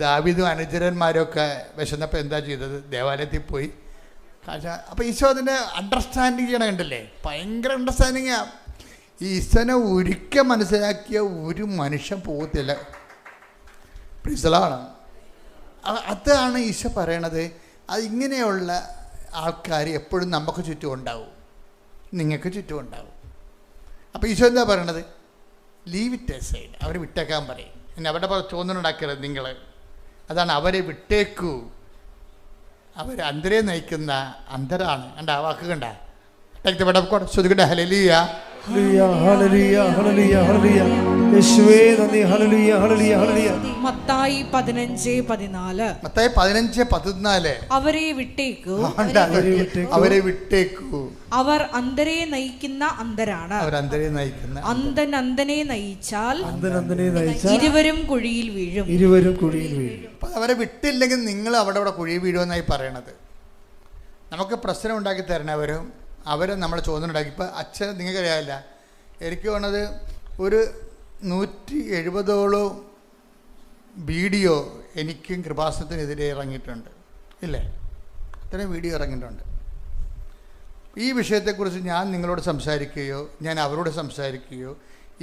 ദാവീദും അനുചരന്മാരൊക്കെ വിശന്നപ്പോൾ എന്താ ചെയ്തത്? ദേവാലയത്തിൽ പോയി. അപ്പോൾ ഈശോ അതിൻ്റെ അണ്ടർസ്റ്റാൻഡിങ് ചെയ്യണം. കണ്ടല്ലേ, ഭയങ്കര അണ്ടർസ്റ്റാൻഡിങ്ങാണ്. ഈശോനെ ഒരിക്കൽ മനസ്സിലാക്കിയ ഒരു മനുഷ്യൻ പോകത്തില്ല. പ്രിസലാണ്. അതാണ് ഈശോ പറയണത്. അത് ഇങ്ങനെയുള്ള ആൾക്കാർ എപ്പോഴും നമുക്ക് ചുറ്റും ഉണ്ടാവും, നിങ്ങൾക്ക് ചുറ്റും ഉണ്ടാവും. അപ്പോൾ ഈശോ എന്താ പറയണത്? Leave it aside. അവരെ വിട്ടേക്കാൻ പറയും. പിന്നെ അവരുടെ ചോദ്യമുണ്ടാക്കരുത് നിങ്ങൾ. അതാണ് അവരെ വിട്ടേക്കൂ. അവർ അന്തരെ നയിക്കുന്ന അന്തരാണ്. കണ്ട ആ വാക്ക് കണ്ട? ശ്രുതിക്കട്ടെ. ഹല്ലേലൂയ. മത്തായി 15:14 അവരെ വിട്ടേക്കൂ. അവർ അന്തരെ നയിക്കുന്ന അന്തരാണ്. അന്തൻ അന്തനെ നയിച്ചാൽ ഇരുവരും കുഴിയിൽ വീഴും. അവരെ വിട്ടില്ലെങ്കിൽ നിങ്ങൾ അവിടെ കുഴി വീഴുമെന്നായി പറയണത്. നമുക്ക് പ്രശ്നം ഉണ്ടാക്കി തരണവരും അവരെ നമ്മളെ ചോദ്യം ഉണ്ടാക്കി. ഇപ്പം അച്ഛൻ നിങ്ങൾക്കറിയാമില്ല, എനിക്ക് തോന്നുന്നത് ഒരു 170ഓളം വീഡിയോ എനിക്കും കൃപാസനത്തിനെതിരെ ഇറങ്ങിയിട്ടുണ്ട്, ഇല്ലേ? ഇത്രയും വീഡിയോ ഇറങ്ങിയിട്ടുണ്ട്. ഈ വിഷയത്തെക്കുറിച്ച് ഞാൻ നിങ്ങളോട് സംസാരിക്കുകയോ ഞാൻ അവരോട് സംസാരിക്കുകയോ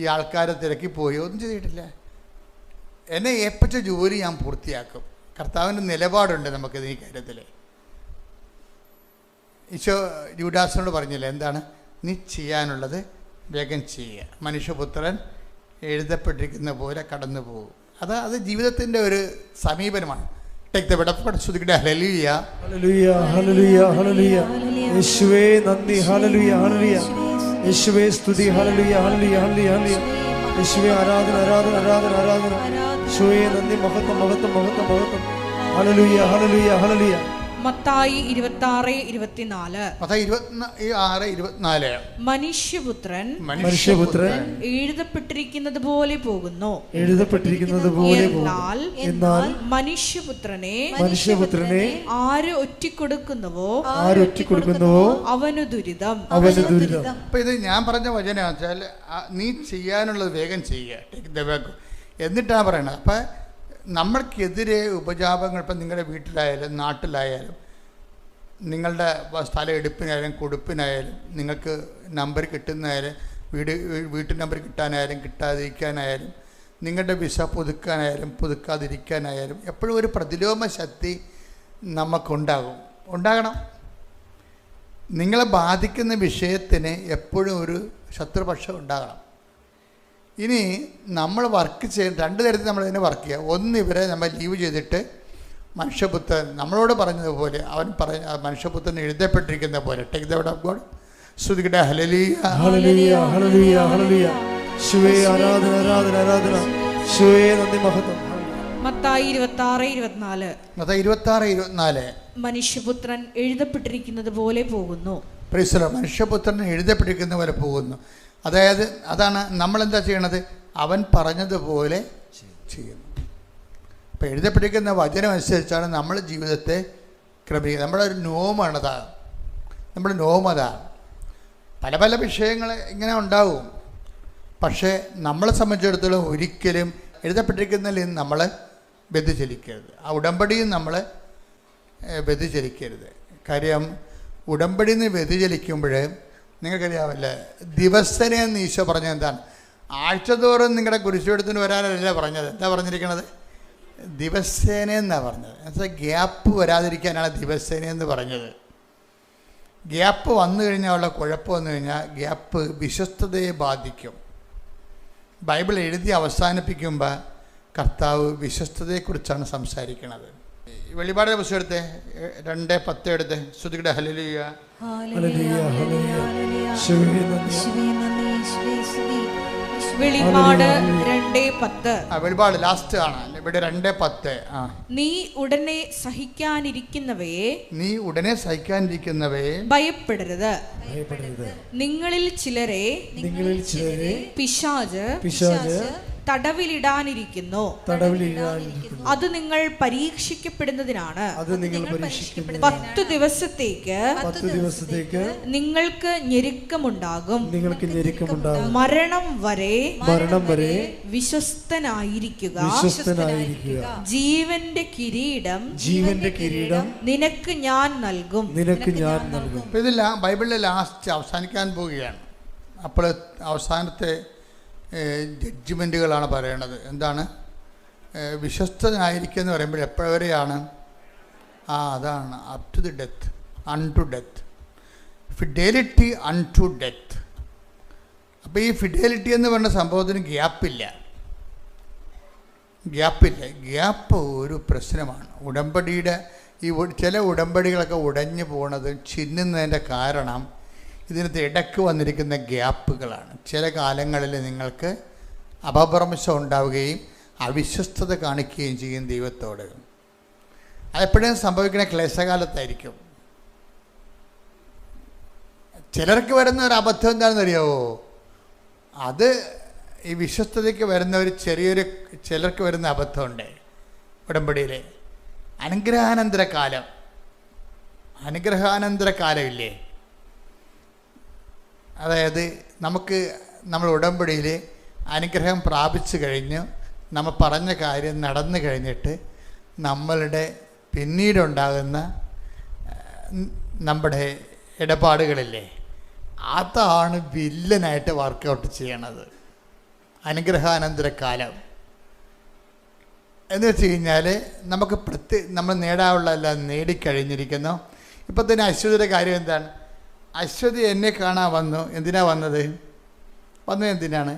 ഈ ആൾക്കാരെ തിരക്കി പോയോ ഒന്നും ചെയ്തിട്ടില്ല. എന്നെ ഏൽപ്പിച്ച ജോലി ഞാൻ പൂർത്തിയാക്കും. കർത്താവിൻ്റെ നിലപാടുണ്ട് നമുക്കിത് ഈ കാര്യത്തിൽ. ഈശോ യൂദാസിനോട് പറഞ്ഞില്ല, എന്താണ്? നീ ചെയ്യാനുള്ളത് വേഗം ചെയ്യുക, മനുഷ്യപുത്രൻ എഴുതപ്പെട്ടിരിക്കുന്ന പോലെ കടന്നു പോകും. അത് ജീവിതത്തിൻ്റെ ഒരു സമീപനമാണ്. ടേക്ക് ദ ബെഡ് ശ്രുതിക്കട്ടെ. ഹല്ലേലൂയ ഹല്ലേലൂയ ഹല്ലേലൂയ ഹല്ലേലൂയ. യേശുവേ നന്ദി. ഹല്ലേലൂയ ഹല്ലേലൂയ. യേശുവേ സ്തുതി. ഹല്ലേലൂയ ഹല്ലേലൂയ ഹല്ലേലൂയ. യേശുവേ ആരാധന ആരാധന ആരാധന ആരാധന. യേശുവേ നന്ദി. മഹത്വം മഹത്വം മഹത്വം മഹത്വം. ഹല്ലേലൂയ ഹല്ലേലൂയ ഹല്ലേലൂയ. മത്തായി 26:24. മത്തായി 26:24. മനുഷ്യപുത്രൻ എഴുതപ്പെട്ടിരിക്കുന്നത് പോലെ പോകുന്നു. എഴുതപ്പെട്ടിരിക്കുന്നത് പോലെ എന്നാൽ മനുഷ്യപുത്രനെ ആര് ഒറ്റിക്കൊടുക്കുന്നുവോ അവനു ദുരിതം. അപ്പൊ ഇത് ഞാൻ പറഞ്ഞ വചനം വെച്ചാൽ നീ ചെയ്യാനുള്ളത് വേഗം ചെയ്യുക എന്നിട്ടാണ് പറയണത്. അപ്പം നമ്മൾക്കെതിരെ ഉപജാപങ്ങൾ, ഇപ്പം നിങ്ങളുടെ വീട്ടിലായാലും നാട്ടിലായാലും നിങ്ങളുടെ സ്ഥലം എടുപ്പിനായാലും കൊടുപ്പിനായാലും നിങ്ങൾക്ക് നമ്പർ കിട്ടുന്നതായാലും വീട്ടു നമ്പർ കിട്ടാനായാലും കിട്ടാതിരിക്കാനായാലും നിങ്ങളുടെ വിസ പുതുക്കാനായാലും പുതുക്കാതിരിക്കാനായാലും എപ്പോഴും ഒരു പ്രതിലോമ ശക്തി ഉണ്ടാകണം. നിങ്ങളെ ബാധിക്കുന്ന വിഷയത്തിന് എപ്പോഴും ഒരു ശത്രുപക്ഷം ഉണ്ടാകണം. ഇനി നമ്മൾ വർക്ക് ചെയ്യുന്ന രണ്ട് തരത്തിൽ നമ്മൾ ഇതിനെ വർക്ക് ചെയ്യുക. ഒന്ന്, ഇവരെ നമ്മൾ ലീവ് ചെയ്തിട്ട് മനുഷ്യപുത്രൻ നമ്മളോട് പറഞ്ഞതുപോലെ മനുഷ്യപുത്രൻ എഴുതപ്പെട്ടിരിക്കുന്ന പോലെ take the word of God. സ്തുതിക്കട്ടെ. ഹല്ലേലൂയ ഹല്ലേലൂയ ഹല്ലേലൂയ ഹല്ലേലൂയ. യേശുവേ ആരാധന ആരാധന ആരാധന. യേശുവേ നന്ദി മഹത്വം. മത്തായി 26:24. മത്തായി 26:24. മനുഷ്യപുത്രൻ എഴുതപ്പെട്ടിരിക്കുന്നത് പോലെ പോകുന്നു. Praise the Lord. മനുഷ്യപുത്രൻ എഴുതപ്പെട്ടിരിക്കുന്ന പോലെ പോകുന്നു. അതായത് അതാണ് നമ്മളെന്താ ചെയ്യണത്? അവൻ പറഞ്ഞതുപോലെ ചെയ്യുന്നു. അപ്പോൾ എഴുതപ്പെട്ടിരിക്കുന്ന വചനം അനുസരിച്ചാണ് നമ്മൾ ജീവിതത്തെ ക്രമീകരിക്കുന്നത്. നമ്മുടെ ഒരു നോമാണതാണ്, നമ്മുടെ നോമതാണ്. പല പല വിഷയങ്ങൾ ഇങ്ങനെ ഉണ്ടാവും. പക്ഷേ നമ്മളെ സംബന്ധിച്ചിടത്തോളം ഒരിക്കലും എഴുതപ്പെട്ടിരിക്കുന്നതിൽ നിന്ന് നമ്മൾ വ്യതിചലിക്കരുത്. ആ ഉടമ്പടിയും നമ്മൾ വ്യതിചലിക്കരുത്. കാര്യം ഉടമ്പടിയിൽ നിന്ന് വ്യതിചലിക്കുമ്പോൾ നിങ്ങൾക്കറിയാമല്ലേ, ദിവസേന എന്ന് ഈശോ പറഞ്ഞത് എന്താണ്? ആഴ്ചതോറും നിങ്ങളുടെ കുരിശുവെടുത്തിന് വരാനല്ല പറഞ്ഞത്. എന്താ പറഞ്ഞിരിക്കണത്? ദിവസേന എന്നാണ് പറഞ്ഞത്. എന്നുവെച്ചാൽ ഗ്യാപ്പ് വരാതിരിക്കാനാണ് ദിവസേന എന്ന് പറഞ്ഞത്. ഗ്യാപ്പ് വന്നു കഴിഞ്ഞാൽ ഉള്ള കുഴപ്പം വന്നു കഴിഞ്ഞാൽ ഗ്യാപ്പ് വിശ്വസ്തതയെ ബാധിക്കും. ബൈബിൾ എഴുതി അവസാനിപ്പിക്കുമ്പോൾ കർത്താവ് വിശ്വസ്തതയെക്കുറിച്ചാണ് സംസാരിക്കുന്നത്. വെളിപാടിന്റെ പുസ്തകം എടുത്തേ, 2:10 എടുത്തേ. സ്തുതിക്കട്ടെ. ഹല്ലേലൂയ ഹല്ലേലൂയ ഹല്ലേലൂയ. വെളിപാട് 2:10. വെളിപാട് ലാസ്റ്റ് ആണ് ഇവിടെ 2:10. നീ ഉടനെ സഹിക്കാനിരിക്കുന്നവയെ ഭയപ്പെടരുത്. നിങ്ങളിൽ ചിലരെ പിശാച് തടവിലിടാനിരിക്കുന്നു. അത് നിങ്ങൾ പരീക്ഷിക്കപ്പെടുന്നതിനാണ്. 10 ദിവസത്തേക്ക് നിങ്ങൾക്ക് ഞെരുക്കമുണ്ടാകും. മരണം വരെ വിശ്വസ്തനായിരിക്കുക. ജീവന്റെ കിരീടം നിനക്ക് ഞാൻ നൽകും. ഇതെല്ലാം ബൈബിളിലെ ലാസ്റ്റ് അവസാനിക്കാൻ പോവുകയാണ്. അപ്പോൾ അവസാനത്തെ ജഡ്ജ്മെൻറ്റുകളാണ് പറയണത്. എന്താണ്? വിശ്വസ്തനായിരിക്കുക എന്ന് പറയുമ്പോൾ എപ്പോഴവരെയാണ്? അതാണ് up to the death, unto death, fidelity unto death. അപ്പോൾ ഈ ഫിഡേലിറ്റി എന്ന് പറഞ്ഞ സംഭവത്തിന് ഗ്യാപ്പില്ല. ഗ്യാപ്പ് ഒരു പ്രശ്നമാണ്. ഉടമ്പടിയുടെ ചില ഉടമ്പടികളൊക്കെ ഉടഞ്ഞു പോണത് ചിന്നുന്നതിൻ്റെ കാരണം ഇതിനകത്ത് ഇടയ്ക്ക് വന്നിരിക്കുന്ന ഗ്യാപ്പുകളാണ്. ചില കാലങ്ങളിൽ നിങ്ങൾക്ക് അപഭ്രംശം ഉണ്ടാവുകയും അവിശ്വസ്തത കാണിക്കുകയും ചെയ്യും ദൈവത്തോട്. അതെപ്പോഴും സംഭവിക്കുന്ന ക്ലേശകാലത്തായിരിക്കും. ചിലർക്ക് വരുന്ന ഒരു അബദ്ധം എന്താണെന്ന് അറിയാവോ? അത് ഈ വിശ്വസ്തതയ്ക്ക് വരുന്ന ഒരു ചിലർക്ക് വരുന്ന അബദ്ധമുണ്ട്. ഉടമ്പടിയിൽ അനുഗ്രഹാനന്തര കാലം ഇല്ലേ? അതായത് നമ്മൾ ഉടമ്പടിയിൽ അനുഗ്രഹം പ്രാപിച്ചു കഴിഞ്ഞ് നമ്മൾ പറഞ്ഞ കാര്യം നടന്നു കഴിഞ്ഞിട്ട് നമ്മളുടെ പിന്നീടുണ്ടാകുന്ന നമ്മുടെ ഇടപാടുകളില്ലേ, അതാണ് വില്ലനായിട്ട് വർക്കൗട്ട് ചെയ്യണത്. അനുഗ്രഹാനന്തര കാലം എന്ന് വെച്ച് കഴിഞ്ഞാൽ നമുക്ക് നമ്മൾ നേടാനുള്ളതെല്ലാം നേടിക്കഴിഞ്ഞിരിക്കുന്നു. ഇപ്പം തന്നെ അശ്വതിയുടെ കാര്യം എന്താണ്? അശ്വതി എന്നെ കാണാൻ വന്നു. എന്തിനാണ് വന്നത്? എന്തിനാണ്?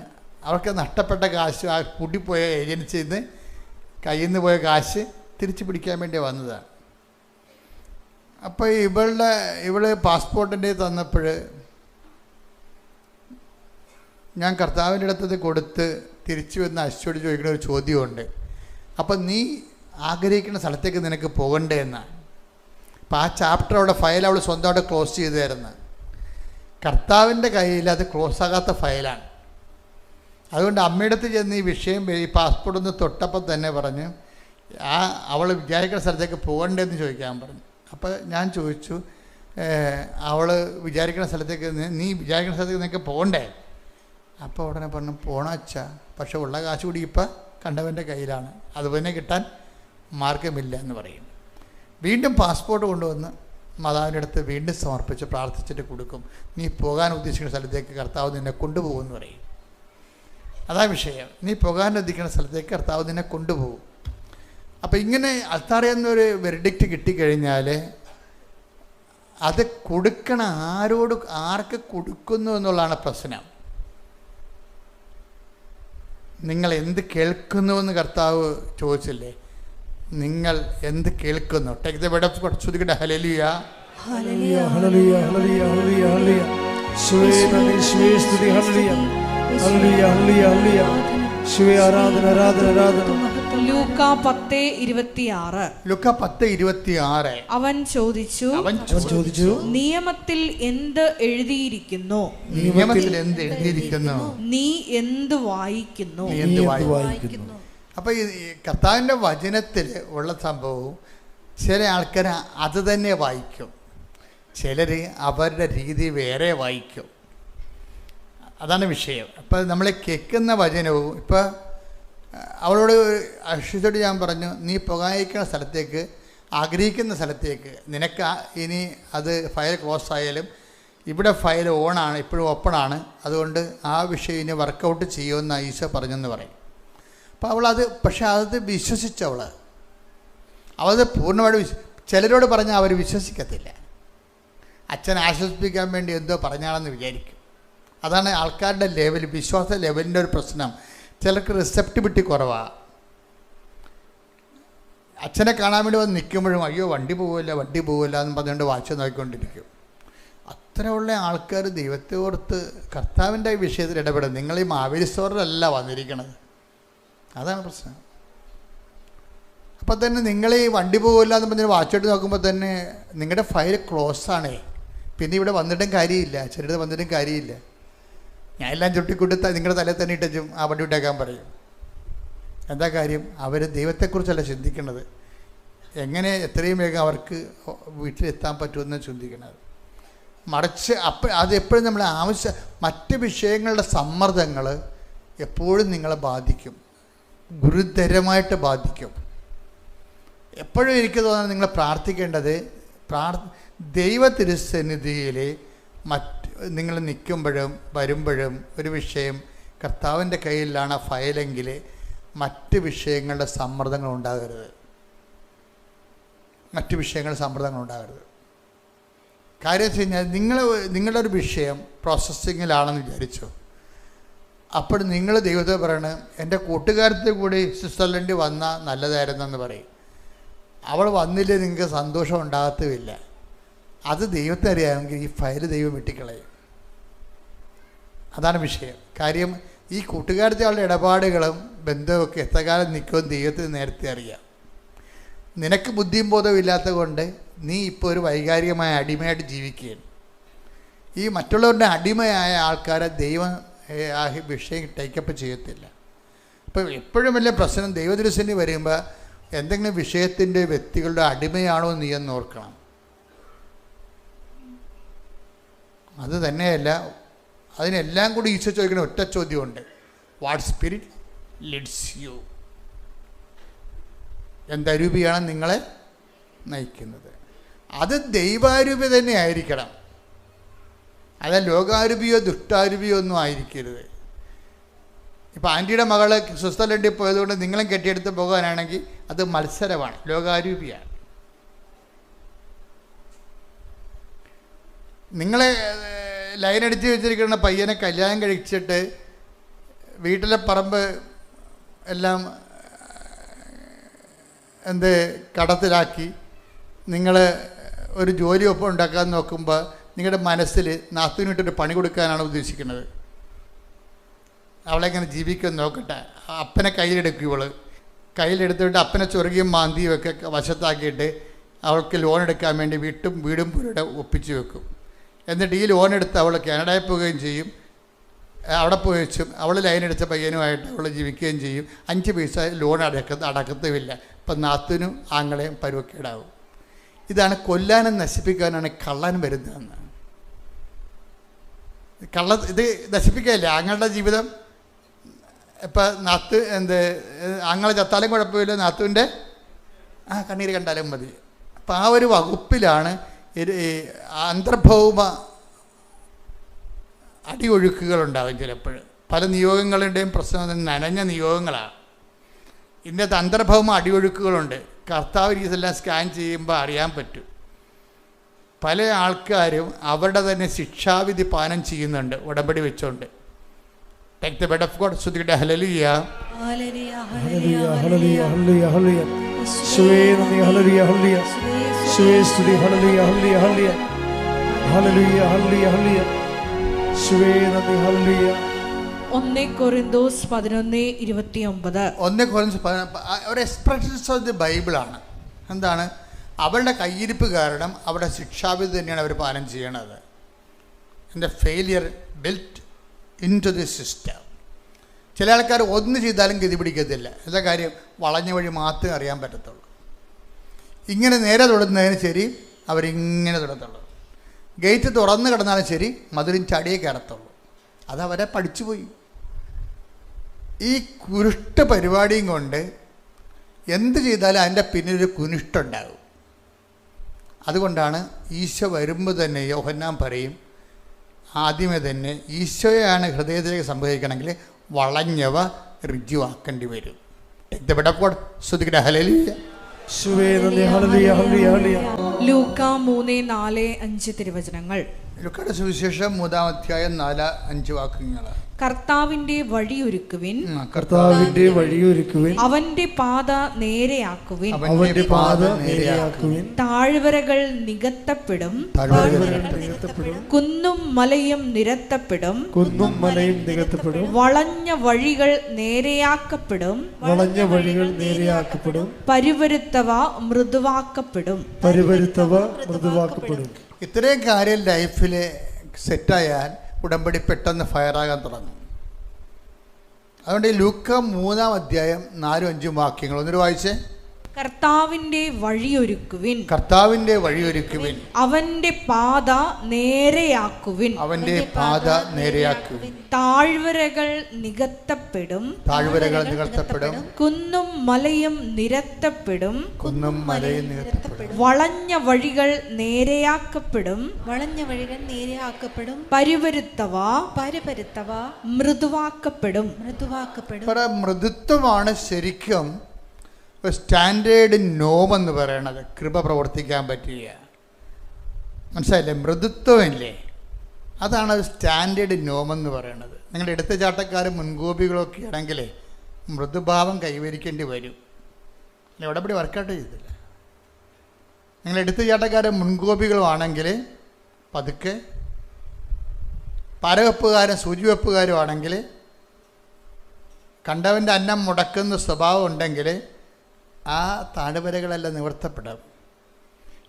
അവർക്ക് നഷ്ടപ്പെട്ട കാശ്, ആ കൂട്ടിപ്പോയ ഏജൻസിയിൽ നിന്ന് കയ്യിൽ നിന്ന് പോയ കാശ് തിരിച്ചു പിടിക്കാൻ വേണ്ടി വന്നതാണ്. അപ്പോൾ ഇവള് പാസ്പോർട്ടിൻ്റെ തന്നപ്പോൾ ഞാൻ കർത്താവിൻ്റെ അടുത്തത് കൊടുത്ത് തിരിച്ചു വന്ന് അശ്വതി ചോദിക്കുന്ന ഒരു ചോദ്യമുണ്ട്. അപ്പം നീ ആഗ്രഹിക്കുന്ന സ്ഥലത്തേക്ക് നിനക്ക് പോകണ്ടേ എന്നാണ്. അപ്പോൾ ആ ചാപ്റ്റർ അവിടെ ഫയൽ അവൾ സ്വന്തമായിട്ട് ക്ലോസ് ചെയ്തു തരുന്നത്. കർത്താവിൻ്റെ കയ്യിൽ അത് ക്ലോസ് ആകാത്ത ഫയലാണ്. അതുകൊണ്ട് അമ്മയുടെ അടുത്ത് ചെന്ന് ഈ വിഷയം ഈ പാസ്പോർട്ട് ഒന്ന് തൊട്ടപ്പോൾ തന്നെ പറഞ്ഞു അവൾ വിചാരിക്കുന്ന സ്ഥലത്തേക്ക് പോകണ്ടേന്ന് ചോദിക്കാൻ പറഞ്ഞു. അപ്പോൾ ഞാൻ ചോദിച്ചു, അവൾ വിചാരിക്കുന്ന സ്ഥലത്തേക്ക് നീ വിചാരിക്കുന്ന സ്ഥലത്തേക്ക് നിനക്ക് പോകണ്ടേ? അപ്പോൾ ഉടനെ പറഞ്ഞു പോണച്ചാ, പക്ഷെ ഉള്ള കാശ് കൂടി ഇപ്പം കണ്ടവൻ്റെ കയ്യിലാണ്, അത് പിന്നെ കിട്ടാൻ മാർഗമില്ല എന്ന് പറയും. വീണ്ടും പാസ്പോർട്ട് കൊണ്ടുവന്ന് മാതാവിൻ്റെ അടുത്ത് വീണ്ടും സമർപ്പിച്ച് പ്രാർത്ഥിച്ചിട്ട് കൊടുക്കും. നീ പോകാൻ ഉദ്ദേശിക്കുന്ന സ്ഥലത്തേക്ക് കർത്താവ് നിന്നെ കൊണ്ടുപോകുമെന്ന് പറയും. അതാ വിഷയം. നീ പോകാൻ ഉദ്ദേശിക്കുന്ന സ്ഥലത്തേക്ക് കർത്താവ് നിന്നെ കൊണ്ടുപോകും. അപ്പം ഇങ്ങനെ അൾത്താറയെന്നൊരു വെർഡിക്റ്റ് കിട്ടിക്കഴിഞ്ഞാൽ അത് കൊടുക്കണ ആർക്ക് കൊടുക്കുന്നു എന്നുള്ളതാണ് പ്രശ്നം. നിങ്ങൾ എന്ത് കേൾക്കുന്നുവെന്ന് കർത്താവ് ചോദിച്ചില്ലേ? നിങ്ങൾ എന്ത് കേൾക്കുന്നു? Take the word of God. ശ്രുതിക്കട്ടെ ഹല്ലേലൂയ, ഹല്ലേലൂയ, ഹല്ലേലൂയ, ഹല്ലേലൂയ, ഹല്ലേലൂയ, ഹല്ലേലൂയ. യേശുവേ നന്ദി, യേശുവേ സ്തുതി, ഹല്ലേലൂയ, ഹല്ലേലൂയ, ഹല്ലേലൂയ, ഹല്ലേലൂയ. യേശുവേ ആരാധന, ആരാധന, ആരാധന. ലൂക്ക 10:26. ലൂക്ക 10:26. അവൻ ചോദിച്ചു, നിയമത്തിൽ എന്ത് എഴുതിയിരിക്കുന്നു? നിയമത്തിൽ എന്ത് എഴുതിയിരിക്കുന്നു? നീ എന്ത് വായിക്കുന്നു? അപ്പോൾ ഈ കർത്താവിൻ്റെ വചനത്തിൽ ഉള്ള സംഭവവും ചില ആൾക്കാർ അത് തന്നെ വായിക്കും, ചിലർ അവരുടെ രീതി വേറെ വായിക്കും. അതാണ് വിഷയം. അപ്പോൾ നമ്മൾ കേൾക്കുന്ന വചനവും ഇപ്പോൾ അവളോട് അക്ഷിതോട് ഞാൻ പറഞ്ഞു, നീ പോകാതിരിക്കുന്ന സ്ഥലത്തേക്ക്, ആഗ്രഹിക്കുന്ന സ്ഥലത്തേക്ക് നിനക്ക് ഇനി അത് ഫയൽ ക്ലോസ് ആയാലും ഇവിടെ ഫയൽ ഓണാണ്, ഇപ്പോഴും ഓപ്പണാണ്, അതുകൊണ്ട് ആ വിഷയം ഇനി വർക്കൗട്ട് ചെയ്യുമെന്ന് ഈശോ പറഞ്ഞെന്ന് പറയും. അപ്പോൾ പക്ഷെ അത് അവളത് പൂർണ്ണമായിട്ട് ചിലരോട് പറഞ്ഞാൽ അവർ വിശ്വസിക്കത്തില്ല. അച്ഛൻ ആശ്വസിപ്പിക്കാൻ വേണ്ടി എന്തോ പറഞ്ഞാണെന്ന് വിചാരിക്കും. അതാണ് ആൾക്കാരുടെ വിശ്വാസ ലെവലിൻ്റെ ഒരു പ്രശ്നം. ചിലർക്ക് റിസെപ്റ്റിബിലിറ്റി കുറവാണ്. അച്ഛനെ കാണാൻ വേണ്ടി വന്ന് നിൽക്കുമ്പോഴും അയ്യോ വണ്ടി പോവില്ല എന്ന് പറഞ്ഞുകൊണ്ട് വാച്ച് നോക്കിക്കൊണ്ടിരിക്കും. അത്രയുള്ള ആൾക്കാർ ദൈവത്തെ ഓർത്ത് കർത്താവിൻ്റെ വിഷയത്തിൽ ഇടപെടും. നിങ്ങൾ ഈ മാവേലി സ്റ്റോറിലല്ല വന്നിരിക്കണത്, അതാണ് പ്രശ്നം. അപ്പം തന്നെ നിങ്ങൾ ഈ വണ്ടി പോകില്ല എന്ന് പറഞ്ഞ് വാച്ചോട്ട് നോക്കുമ്പോൾ തന്നെ നിങ്ങളുടെ ഫയൽ ക്ലോസ് ആണേ. പിന്നെ ഇവിടെ വന്നിട്ടും കാര്യമില്ല, ചിലത് വന്നിട്ടും കാര്യമില്ല. ഞാൻ എല്ലാം ചുട്ടിക്കൂട്ടി നിങ്ങളുടെ തലയിൽ തന്നെ ഇട്ടും ആ വണ്ടി വിട്ടേക്കാൻ പറയും. എന്താ കാര്യം? അവർ ദൈവത്തെക്കുറിച്ചല്ല ചിന്തിക്കുന്നത്, എങ്ങനെ എത്രയും വേഗം അവർക്ക് വീട്ടിലെത്താൻ പറ്റുമെന്ന് ചിന്തിക്കുന്നത്. മറിച്ച് അതെപ്പോഴും നമ്മൾ മറ്റ് വിഷയങ്ങളുടെ സമ്മർദ്ദങ്ങൾ എപ്പോഴും നിങ്ങളെ ബാധിക്കും, ഗുരുതരമായിട്ട് ബാധിക്കും. എപ്പോഴും എനിക്ക് തോന്നുന്നത് നിങ്ങൾ പ്രാർത്ഥിക്കേണ്ടത് ദൈവ തിരുസന്നിധിയിൽ നിങ്ങൾ നിൽക്കുമ്പോഴും വരുമ്പോഴും ഒരു വിഷയം കർത്താവിൻ്റെ കയ്യിലാണ് ഫയലെങ്കിൽ മറ്റ് വിഷയങ്ങളുടെ സമ്മർദ്ദങ്ങൾ ഉണ്ടാകരുത്. കാര്യം വെച്ച് കഴിഞ്ഞാൽ നിങ്ങളുടെ ഒരു വിഷയം പ്രോസസ്സിങ്ങിലാണെന്ന് വിചാരിച്ചു. അപ്പോൾ നിങ്ങൾ ദൈവത്തെ പറയണം, എൻ്റെ കൂട്ടുകാരത്തെ കൂടി സ്വിറ്റ്സർലൻഡിൽ വന്നാൽ നല്ലതായിരുന്നെന്ന് പറയും. അവൾ വന്നില്ലേ നിങ്ങൾക്ക് സന്തോഷം ഉണ്ടാകത്തുമില്ല. അത് ദൈവത്തെ അറിയാമെങ്കിൽ ഈ ഫയൽ ദൈവം വെട്ടിക്കളയും. അതാണ് വിഷയം. കാര്യം ഈ കൂട്ടുകാരത്തെ അവളുടെ ഇടപാടുകളും ബന്ധമൊക്കെ എത്ര കാലം നിൽക്കുമെന്ന് ദൈവത്തിന് നേരത്തെ അറിയാം. നിനക്ക് ബുദ്ധിയും ബോധവും ഇല്ലാത്ത കൊണ്ട് നീ ഇപ്പോൾ ഒരു വൈകാരികമായ അടിമയായിട്ട് ജീവിക്കുകയാണ്. ഈ മറ്റുള്ളവരുടെ അടിമയായ ആൾക്കാരെ ദൈവം ആ വിഷയം ടേക്കപ്പ് ചെയ്യത്തില്ല. അപ്പോൾ എപ്പോഴും വലിയ പ്രശ്നം ദൈവദൃശ്യന് വരുമ്പോൾ എന്തെങ്കിലും വിഷയത്തിൻ്റെ വ്യക്തികളുടെ അടിമയാണോ നീ എന്ന് ഓർക്കണം. അത് തന്നെയല്ല, അതിനെല്ലാം കൂടി ഈശോ ചോദിക്കുന്ന ഒറ്റ ചോദ്യമുണ്ട്, വാട്ട് സ്പിരിറ്റ് ലീഡ്സ് യു? എന്തരൂപിയാണ് നിങ്ങളെ നയിക്കുന്നത്? അത് ദൈവാരൂപി തന്നെ ആയിരിക്കണം, അത് ലോകാരൂപിയോ ദുഷ്ടാരൂപിയോ ഒന്നും ആയിരിക്കരുത്. ഇപ്പോൾ ആൻറ്റിയുടെ മകള് സ്വിറ്റ്സർലൻഡിൽ പോയതുകൊണ്ട് നിങ്ങളും കെട്ടിയെടുത്ത് പോകാനാണെങ്കിൽ അത് മത്സരമാണ്, ലോകാരൂപിയാണ്. നിങ്ങളെ ലൈനടിച്ച് വെച്ചിരിക്കുന്ന പയ്യനെ കല്യാണം കഴിച്ചിട്ട് വീട്ടിലെ പറമ്പ് എല്ലാം കടത്തിലാക്കി നിങ്ങൾ ഒരു ജോലി ഒപ്പം ഉണ്ടാക്കാൻ നോക്കുമ്പോൾ നിങ്ങളുടെ മനസ്സിൽ നാത്തൂനിട്ടൊരു പണി കൊടുക്കാനാണ് ഉദ്ദേശിക്കുന്നത്. അവളെങ്ങനെ ജീവിക്കുമെന്ന് നോക്കട്ടെ. അപ്പനെ കയ്യിലെടുക്കും ഇവള്. കയ്യിലെടുത്തിട്ട് അപ്പനെ ചൊറുകിയും മാന്തിയും ഒക്കെ വശത്താക്കിയിട്ട് അവൾക്ക് ലോൺ എടുക്കാൻ വേണ്ടി വീടും പുരയുടെ ഒപ്പിച്ച് വെക്കും. എന്നിട്ട് ഈ ലോൺ എടുത്ത് അവൾ കാനഡയിൽ പോവുകയും ചെയ്യും. അവിടെ പോയി വെച്ചും അവൾ ലൈനടിച്ച പയ്യനുമായിട്ട് അവൾ ജീവിക്കുകയും ചെയ്യും. 5 പൈസ ലോൺ അടക്കത്തുമില്ല. അപ്പം നാത്തൂനും ആങ്ങളെയും പരുവക്കേടാവും. ഇതാണ് കൊല്ലാനും നശിപ്പിക്കാനാണ് കള്ളൻ വരുന്നതെന്ന്. ഇത് നശിപ്പിക്കുകയല്ലേ ആങ്ങളുടെ ജീവിതം. ഇപ്പം ആങ്ങളെ ചത്താലും കുഴപ്പമില്ല, നാത്തുവിൻ്റെ കണ്ണീര് കണ്ടാലും മതി. അപ്പം ആ ഒരു വകുപ്പിലാണ് അന്തർഭൗമ അടിയൊഴുക്കുകളുണ്ടാകും. ചിലപ്പോൾ പല നിയോഗങ്ങളുടെയും പ്രശ്നം നനഞ്ഞ നിയോഗങ്ങളാണ്. ഇന്നത്തെ അന്തർഭൗമ അടിയൊഴുക്കുകളുണ്ട്. കർത്താവ് ഇതെല്ലാം സ്കാൻ ചെയ്യുമ്പോൾ അറിയാൻ പറ്റും. പല ആൾക്കാരും അവരുടെ തന്നെ ശിക്ഷാവിധി പാനം ചെയ്യുന്നുണ്ട് ഉടമ്പടി വെച്ചോണ്ട്. Take the word of God. ശ്രുതിക്കട്ടെ ഹല്ലേലൂയ. ഹല്ലേലൂയ ഹല്ലേലൂയ ഹല്ലേലൂയ ഹല്ലേലൂയ. യേശുവേ നന്ദി. ഹല്ലേലൂയ ഹല്ലേലൂയ. യേശുവേ സ്തുതി. ഹല്ലേലൂയ ഹല്ലേലൂയ ഹല്ലേലൂയ. ഹല്ലേലൂയ ഹല്ലേലൂയ ഹല്ലേലൂയ. യേശുവേ നന്ദി. ഹല്ലേലൂയ. 1 കൊരിന്തോസ് 11:29. 1 കൊരിന്തോസ് ഒരു എക്സ്പ്രഷൻസ് ഓഫ് ദി ബൈബിളാണ്. എന്താണ്? അവരുടെ കയ്യിരിപ്പ് കാരണം അവരുടെ ശിക്ഷാവിധി തന്നെയാണ് അവർ പാലനം ചെയ്യണത്. എൻ്റെ failure built into the system. ചില ആൾക്കാർ ഒന്ന് ചെയ്താലും ഗതി പിടിക്കത്തില്ല. എന്താ കാര്യം? വളഞ്ഞ വഴി മാത്രമേ അറിയാൻ പറ്റത്തുള്ളൂ. ഇങ്ങനെ നേരെ തൊടുന്നതിന് ശരി അവരിങ്ങനെ തൊടത്തുള്ളൂ. ഗേറ്റ് തുറന്ന് കിടന്നാലും ശരി മധുരം ചടിയേ കയറത്തുള്ളൂ. അതവരെ പഠിച്ചുപോയി. ഈ കുരുഷ്ട പരിപാടിയും കൊണ്ട് എന്ത് ചെയ്താലും അതിൻ്റെ പിന്നിലൊരു കുനിഷ്ടുണ്ടാകും. അതുകൊണ്ടാണ് ഈശോ വരുമ്പോൾ തന്നെ യോഹന്നാൻ പറയും, ആദ്യമേ തന്നെ ഈശോയാണ് ഹൃദയത്തിലേക്ക് സംഭവിക്കണമെങ്കിൽ വളഞ്ഞവ ഋജുവാക്കേണ്ടി വരും. ലൂക്കാ 3:4-5 തിരുവചനങ്ങൾ. ലൂക്കയുടെ സുവിശേഷം 3-ാം അധ്യായം 4-5 വാക്യങ്ങൾ. കർത്താവിന്റെ വഴിയൊരുക്കുവിൻ, കർത്താവിന്റെ വഴിയൊരുക്കുവിൻ, അവന്റെ പാത നേരെയാക്കുവിൻ, അവന്റെ പാത നേരെയാക്കുവിൻ. താഴ്വരകൾ നികത്തപ്പെടും, കുന്നും മലയും നിരത്തപ്പെടും, കുന്നും മലയും നികത്തപ്പെടും. വളഞ്ഞ വഴികൾ നേരെയാക്കപ്പെടും, വളഞ്ഞ വഴികൾ നേരെയാക്കപ്പെടും. പരുവരുത്തവ മൃദുവാക്കപ്പെടും, പരുവരുത്തവ മൃദുവാക്കപ്പെടും. ഇത്രയും കാര്യം ലൈഫിൽ സെറ്റായാൽ ഉടമ്പടി പെട്ടെന്ന് ഫയറാകാൻ തുടങ്ങും. അതുകൊണ്ട് ഈ ലൂക്ക 3-ാം അധ്യായം 4-5 വാക്യങ്ങൾ ഒന്നൊരു വായിച്ചേ. കർത്താവിന്റെ വഴിയൊരുക്കുവിൻ, കർത്താവിന്റെ വഴിയൊരുക്കുവിൻ, അവന്റെ പാത നേരെയാക്കുവിൻ, അവന്റെ പാത നേരെയാക്കുവിൻ. താഴ്വരകൾ നികത്തപ്പെടും, താഴ്വരകൾ നികത്തപ്പെടും, കുന്നും മലയും നിരത്തപ്പെടും, കുന്നും മലയും നികത്തപ്പെടും. വളഞ്ഞ വഴികൾ നേരെയാക്കപ്പെടും, വളഞ്ഞ വഴികൾ നേരെയാക്കപ്പെടും. പരുവരുത്തവ പരുപരുത്തവ മൃദുവാക്കപ്പെടും, മൃദുവാക്കപ്പെടും. മൃദുത്വമാണ് ശരിക്കും സ്റ്റാൻഡേർഡ് നോമെന്ന് പറയണത്. കൃപ പ്രവർത്തിക്കാൻ പറ്റുക, മനസ്സിലായില്ലേ? മൃദുത്വമില്ലേ, അതാണ് സ്റ്റാൻഡേർഡ് നോമെന്ന് പറയണത്. നിങ്ങളുടെ എടുത്തുചാട്ടക്കാരും മുൻകോപികളൊക്കെ ആണെങ്കിൽ മൃദുഭാവം കൈവരിക്കേണ്ടി വരും. അല്ല, ഉടമ്പടി വർക്കൗട്ട് ചെയ്തില്ല. നിങ്ങൾ എടുത്തുചാട്ടക്കാരും മുൻകോപികളുമാണെങ്കിൽ പതുക്കെ, പരവെപ്പുകാരും സൂചിവെപ്പുകാരും ആണെങ്കിൽ, കണ്ടവൻ്റെ അന്നം മുടക്കുന്ന സ്വഭാവം ഉണ്ടെങ്കിൽ ആ താഴ്വരകളെല്ലാം നിവർത്തപ്പെടും.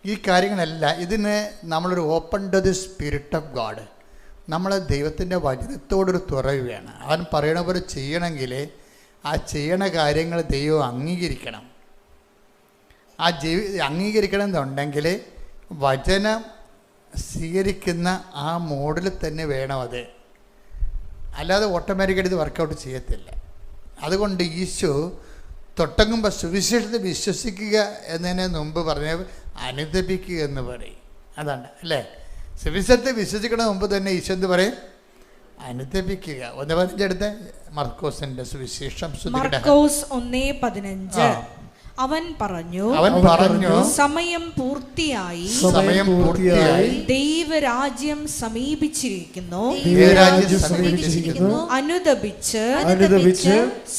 ഈ കാര്യങ്ങളെല്ലാം ഇതിന് നമ്മളൊരു open to the spirit of God. നമ്മൾ ദൈവത്തിൻ്റെ വചനത്തോടൊരു തുറവുകയാണ്. അവൻ പറയണ പോലെ ചെയ്യണമെങ്കിൽ ആ ചെയ്യണ കാര്യങ്ങൾ ദൈവം അംഗീകരിക്കണം. അംഗീകരിക്കണം എന്നുണ്ടെങ്കിൽ വചനം സ്വീകരിക്കുന്ന ആ മോഡിൽ തന്നെ വേണം അത്. അല്ലാതെ ഓട്ടോമാറ്റിക്കായിട്ട് ഇത് വർക്കൗട്ട് ചെയ്യത്തില്ല. അതുകൊണ്ട് ഈശോ തൊട്ടങ്ങുമ്പോൾ സുവിശേഷത്തെ വിശ്വസിക്കുക എന്നതിന് മുമ്പ് പറഞ്ഞ അനുദപിക്കുക എന്ന് പറയും. അതാണ് അല്ലേ? സുവിശേഷത്തെ വിശ്വസിക്കണ മുമ്പ് തന്നെ ഈശോ എന്ത് പറയും? അനുദപിക്കുക. 1:15 എടുത്ത് മർക്കോസിന്റെ സുവിശേഷം. മർക്കോസ് 1:15. അവൻ പറഞ്ഞു സമയം പൂർത്തിയായി, ദൈവരാജ്യം സമീപിച്ചിരിക്കുന്നു, അനുദപിച്ച്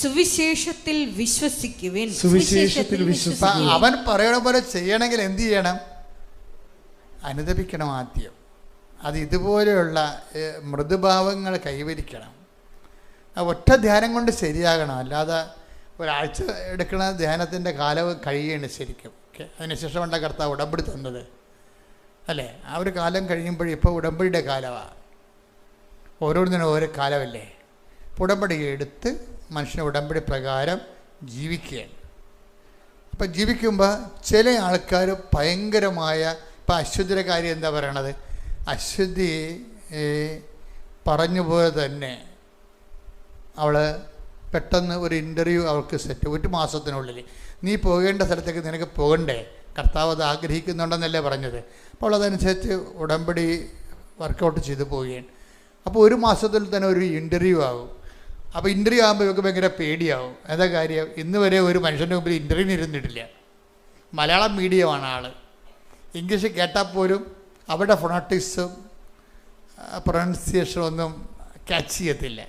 സുവിശേഷത്തിൽ വിശ്വസിക്കുവിൻ. അവൻ പറയണ പോലെ ചെയ്യണമെങ്കിൽ എന്ത് ചെയ്യണം? അനുദപിക്കണം ആദ്യം. അത് ഇതുപോലെയുള്ള മൃദുഭാവങ്ങൾ കൈവരിക്കണം. ഒറ്റ ധ്യാനം കൊണ്ട് ശരിയാകണം. അല്ലാതെ ഒരാഴ്ച എടുക്കുന്ന ധ്യാനത്തിൻ്റെ കാലം കഴിയുകയാണ് ശരിക്കും. അതിനുശേഷമുള്ള കർത്താവ് ഉടമ്പടി തന്നത് അല്ലേ? ആ ഒരു കാലം കഴിയുമ്പോഴും ഇപ്പോൾ ഉടമ്പടിയുടെ കാലമാണ്. ഓരോന്നിനും ഓരോ കാലമല്ലേ? ഉടമ്പടി എടുത്ത് മനുഷ്യനെ ഉടമ്പടി പ്രകാരം ജീവിക്കുകയാണ്. അപ്പം ജീവിക്കുമ്പോൾ ചില ആൾക്കാർ ഭയങ്കരമായ, ഇപ്പം അശ്വതിയുടെ കാര്യം എന്താ പറയണത്? അശ്വതി പറഞ്ഞ പോലെ തന്നെ അവൾ പെട്ടെന്ന് ഒരു ഇൻ്റർവ്യൂ അവൾക്ക് സെറ്റ്, 1 മാസത്തിനുള്ളിൽ നീ പോകേണ്ട സ്ഥലത്തേക്ക് നിനക്ക് പോകണ്ടേ, കർത്താവ് അത് ആഗ്രഹിക്കുന്നുണ്ടെന്നല്ലേ പറഞ്ഞത്. അപ്പോൾ അതനുസരിച്ച് ഉടമ്പടി വർക്കൗട്ട് ചെയ്ത് പോവുകയാണ്. അപ്പോൾ 1 മാസത്തിൽ തന്നെ ഒരു ഇൻ്റർവ്യൂ ആകും. അപ്പോൾ ഇൻ്റർവ്യൂ ആകുമ്പോൾ ഇവർക്ക് ഭയങ്കര പേടിയാവും. എന്താ കാര്യം? ഇന്ന് വരെ ഒരു മനുഷ്യൻ്റെ മുമ്പിൽ ഇൻ്റർവ്യൂവിന് ഇരുന്നിട്ടില്ല. മലയാളം മീഡിയമാണ് ആൾ. ഇംഗ്ലീഷ് കേട്ടാൽ പോലും അവരുടെ ഫൊണാറ്റിക്സും പ്രൊനൗൺസിയേഷനും ഒന്നും ക്യാച്ച് ചെയ്യത്തില്ല.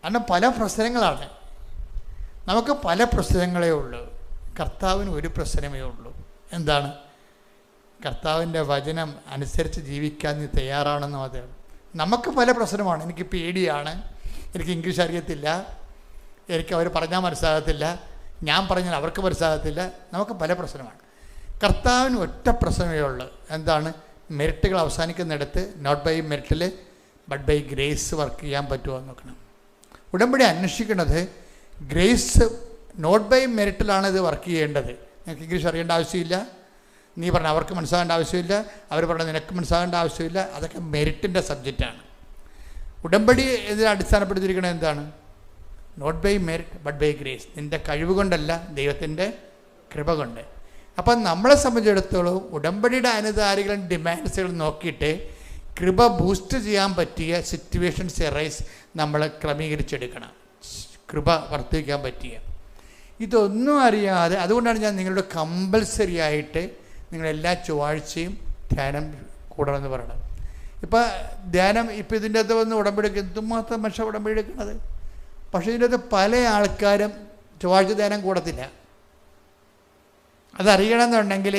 കാരണം പല പ്രശ്നങ്ങളാണ്. നമുക്ക് പല പ്രശ്നങ്ങളേ ഉള്ളൂ. കർത്താവിന് ഒരു പ്രശ്നമേ ഉള്ളൂ. എന്താണ്? കർത്താവിൻ്റെ വചനം അനുസരിച്ച് ജീവിക്കാൻ നീ തയ്യാറാണെന്നും അത്. നമുക്ക് പല പ്രശ്നമാണ്. എനിക്ക് പേടിയാണ്, എനിക്ക് ഇംഗ്ലീഷ് അറിയത്തില്ല, എനിക്ക് അവർ പറഞ്ഞാൽ മനസ്സിലാകത്തില്ല, ഞാൻ പറഞ്ഞാൽ അവർക്ക് മനസ്സിലാകത്തില്ല. നമുക്ക് പല പ്രശ്നമാണ്. കർത്താവിന് ഒറ്റ പ്രശ്നമേ ഉള്ളൂ. എന്താണ്? മെറിറ്റുകൾ അവസാനിക്കുന്നിടത്ത് നോട്ട് ബൈ മെറിറ്റിൽ ബട്ട് ബൈ ഗ്രേസ് വർക്ക് ചെയ്യാൻ പറ്റുമോ എന്ന് നോക്കണം. ഉടമ്പടി അന്വേഷിക്കുന്നത് ഗ്രേസ് നോട്ട് ബൈ മെറിറ്റിലാണ് ഇത് വർക്ക് ചെയ്യേണ്ടത്. നിങ്ങൾക്ക് ഇംഗ്ലീഷ് അറിയേണ്ട ആവശ്യമില്ല, നീ പറഞ്ഞ അവർക്ക് മനസ്സിലാകേണ്ട ആവശ്യമില്ല, അവർ പറഞ്ഞ നിനക്ക് മനസ്സിലാകേണ്ട ആവശ്യമില്ല. അതൊക്കെ മെറിറ്റിൻ്റെ സബ്ജക്റ്റാണ്. ഉടമ്പടി ഇതിനെ അടിസ്ഥാനപ്പെടുത്തിയിരിക്കുന്നത് എന്താണ്? Not by merit but by grace. നിൻ്റെ കഴിവ് കൊണ്ടല്ല, ദൈവത്തിൻ്റെ കൃപ കൊണ്ട്. അപ്പം നമ്മളെ സംബന്ധിച്ചിടത്തോളം ഉടമ്പടിയുടെ അനുധാരികളും ഡിമാൻഡ്സുകളും നോക്കിയിട്ട് കൃപ ബൂസ്റ്റ് ചെയ്യാൻ പറ്റിയ സിറ്റുവേഷൻസ് എറൈസ് നമ്മൾ ക്രമീകരിച്ചെടുക്കണം. കൃപ വർദ്ധിക്കാൻ പറ്റിയ ഇതൊന്നും അറിയാതെ, അതുകൊണ്ടാണ് ഞാൻ നിങ്ങളുടെ കമ്പൽസറി ആയിട്ട് നിങ്ങളെല്ലാ ചൊവ്വാഴ്ചയും ധ്യാനം കൂടണമെന്ന് പറയണം. ഇപ്പം ധ്യാനം ഇപ്പം ഇതിൻ്റെ അകത്ത് വന്ന് ഉടമ്പടിക്ക് എന്തുമാത്രം മനുഷ്യ ഉടമ്പടി എടുക്കുന്നത്. പക്ഷേ ഇതിൻ്റെ അകത്ത് പല ആൾക്കാരും ചൊവ്വാഴ്ച ധ്യാനം കൂടത്തില്ല. അതറിയണമെന്നുണ്ടെങ്കിൽ